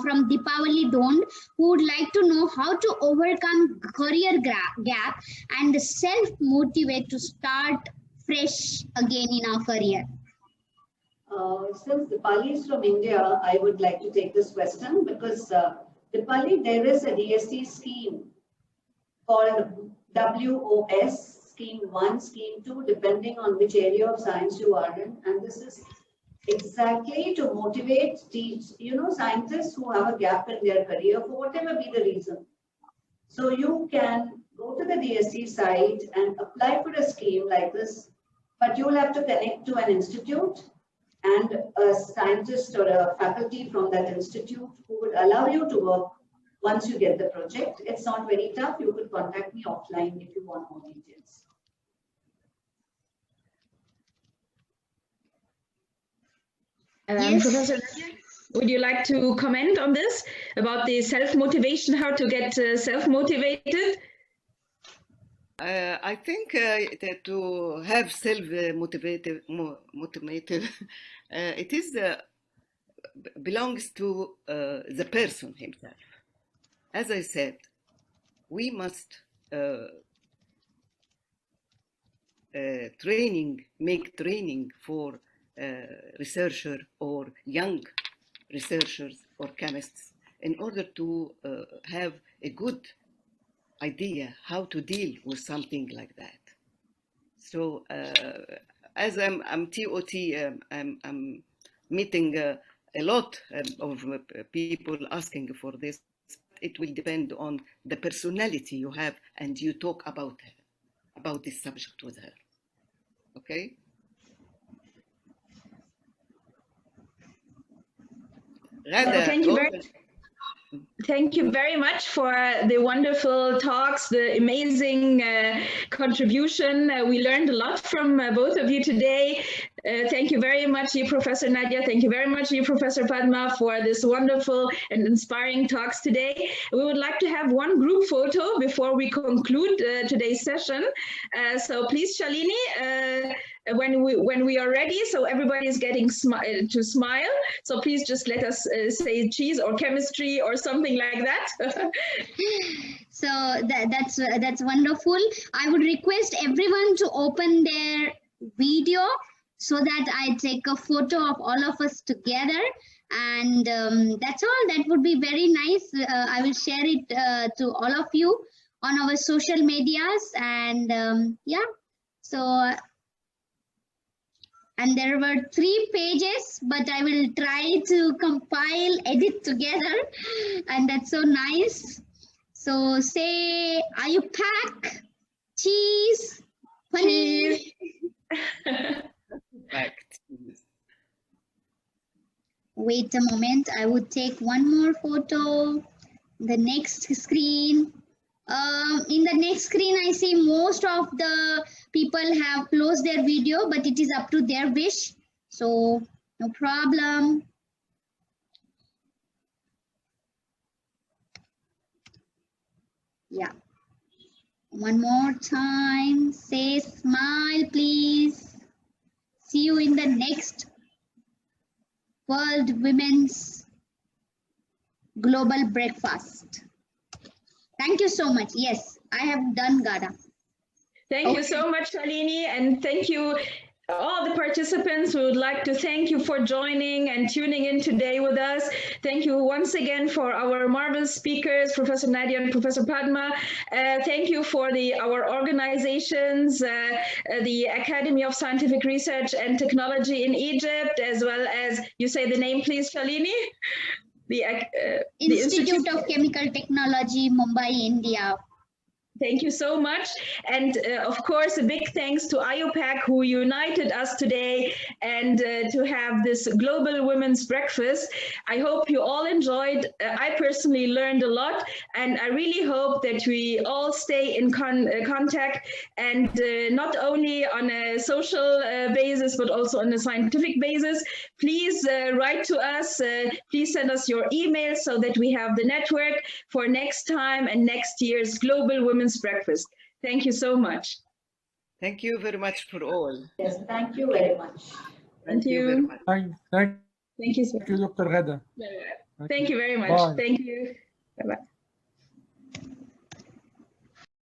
from Deepavali Dond, who would like to know how to overcome career gap and self-motivate to start fresh again in our career. Since Dipali is from India, I would like to take this question because Dipali, there is a DST scheme called WOS, Scheme 1, Scheme 2, depending on which area of science you are in. And this is exactly to motivate, scientists who have a gap in their career for whatever be the reason. So you can go to the DST site and apply for a scheme like this, but you will have to connect to an institute and a scientist or a faculty from that institute who would allow you to work once you get the project. It's not very tough. You could contact me offline if you want more details. Yes. Professor Nadia, would you like to comment on this, about the self-motivation, how to get self-motivated? I think that to have self-motivated, it is belongs to the person himself. As I said, we must make training for researcher or young researchers or chemists in order to have a good idea how to deal with something like that. So as I'm TOT, I'm meeting a lot of people asking for this. It will depend on the personality you have, and you talk about this subject with her. Okay? Thank you very much for the wonderful talks, the amazing contribution. We learned a lot from both of you today. Thank you very much, you, Professor Nadia. Thank you very much, you, Professor Padma, for this wonderful and inspiring talks today. We would like to have one group photo before we conclude today's session. So please, Shalini, when we are ready, so everybody is getting to smile. So please just let us say cheese or chemistry or something like that. So that's wonderful. I would request everyone to open their video so that I take a photo of all of us together. And that's all. That would be very nice. I will share it to all of you on our social medias. And yeah, so... and there were 3 pages, but I will try to compile, edit together. And that's so nice. So say, are you pack? Cheese? Paneer? Wait a moment, I would take one more photo. The next screen. In the next screen, I see most of the people have closed their video, but it is up to their wish. So no problem. Yeah. One more time. Say smile, please. See you in the next World Women's Global Breakfast. Thank you so much. Yes, I have done, Gada. Thank you so much, Shalini, and thank you all the participants. We would like to thank you for joining and tuning in today with us. Thank you once again for our marvelous speakers, Professor Nadia and Professor Padma. Thank you for our organizations, the Academy of Scientific Research and Technology in Egypt, as well as, you say the name please, Shalini? The Institute of Chemical Technology, Mumbai, India. Thank you so much. And of course, a big thanks to IUPAC who united us today and to have this Global Women's Breakfast. I hope you all enjoyed. I personally learned a lot, and I really hope that we all stay in contact, and not only on a social basis, but also on a scientific basis. Please write to us. Please send us your email so that we have the network for next time and next year's Global Women's Breakfast. Thank you so much. Thank you very much for all. Yes, thank you very much. Thank you very much. Thank you, sir. Thank you, Dr. Ghada. Thank you very much. Bye. Thank you. Bye-bye.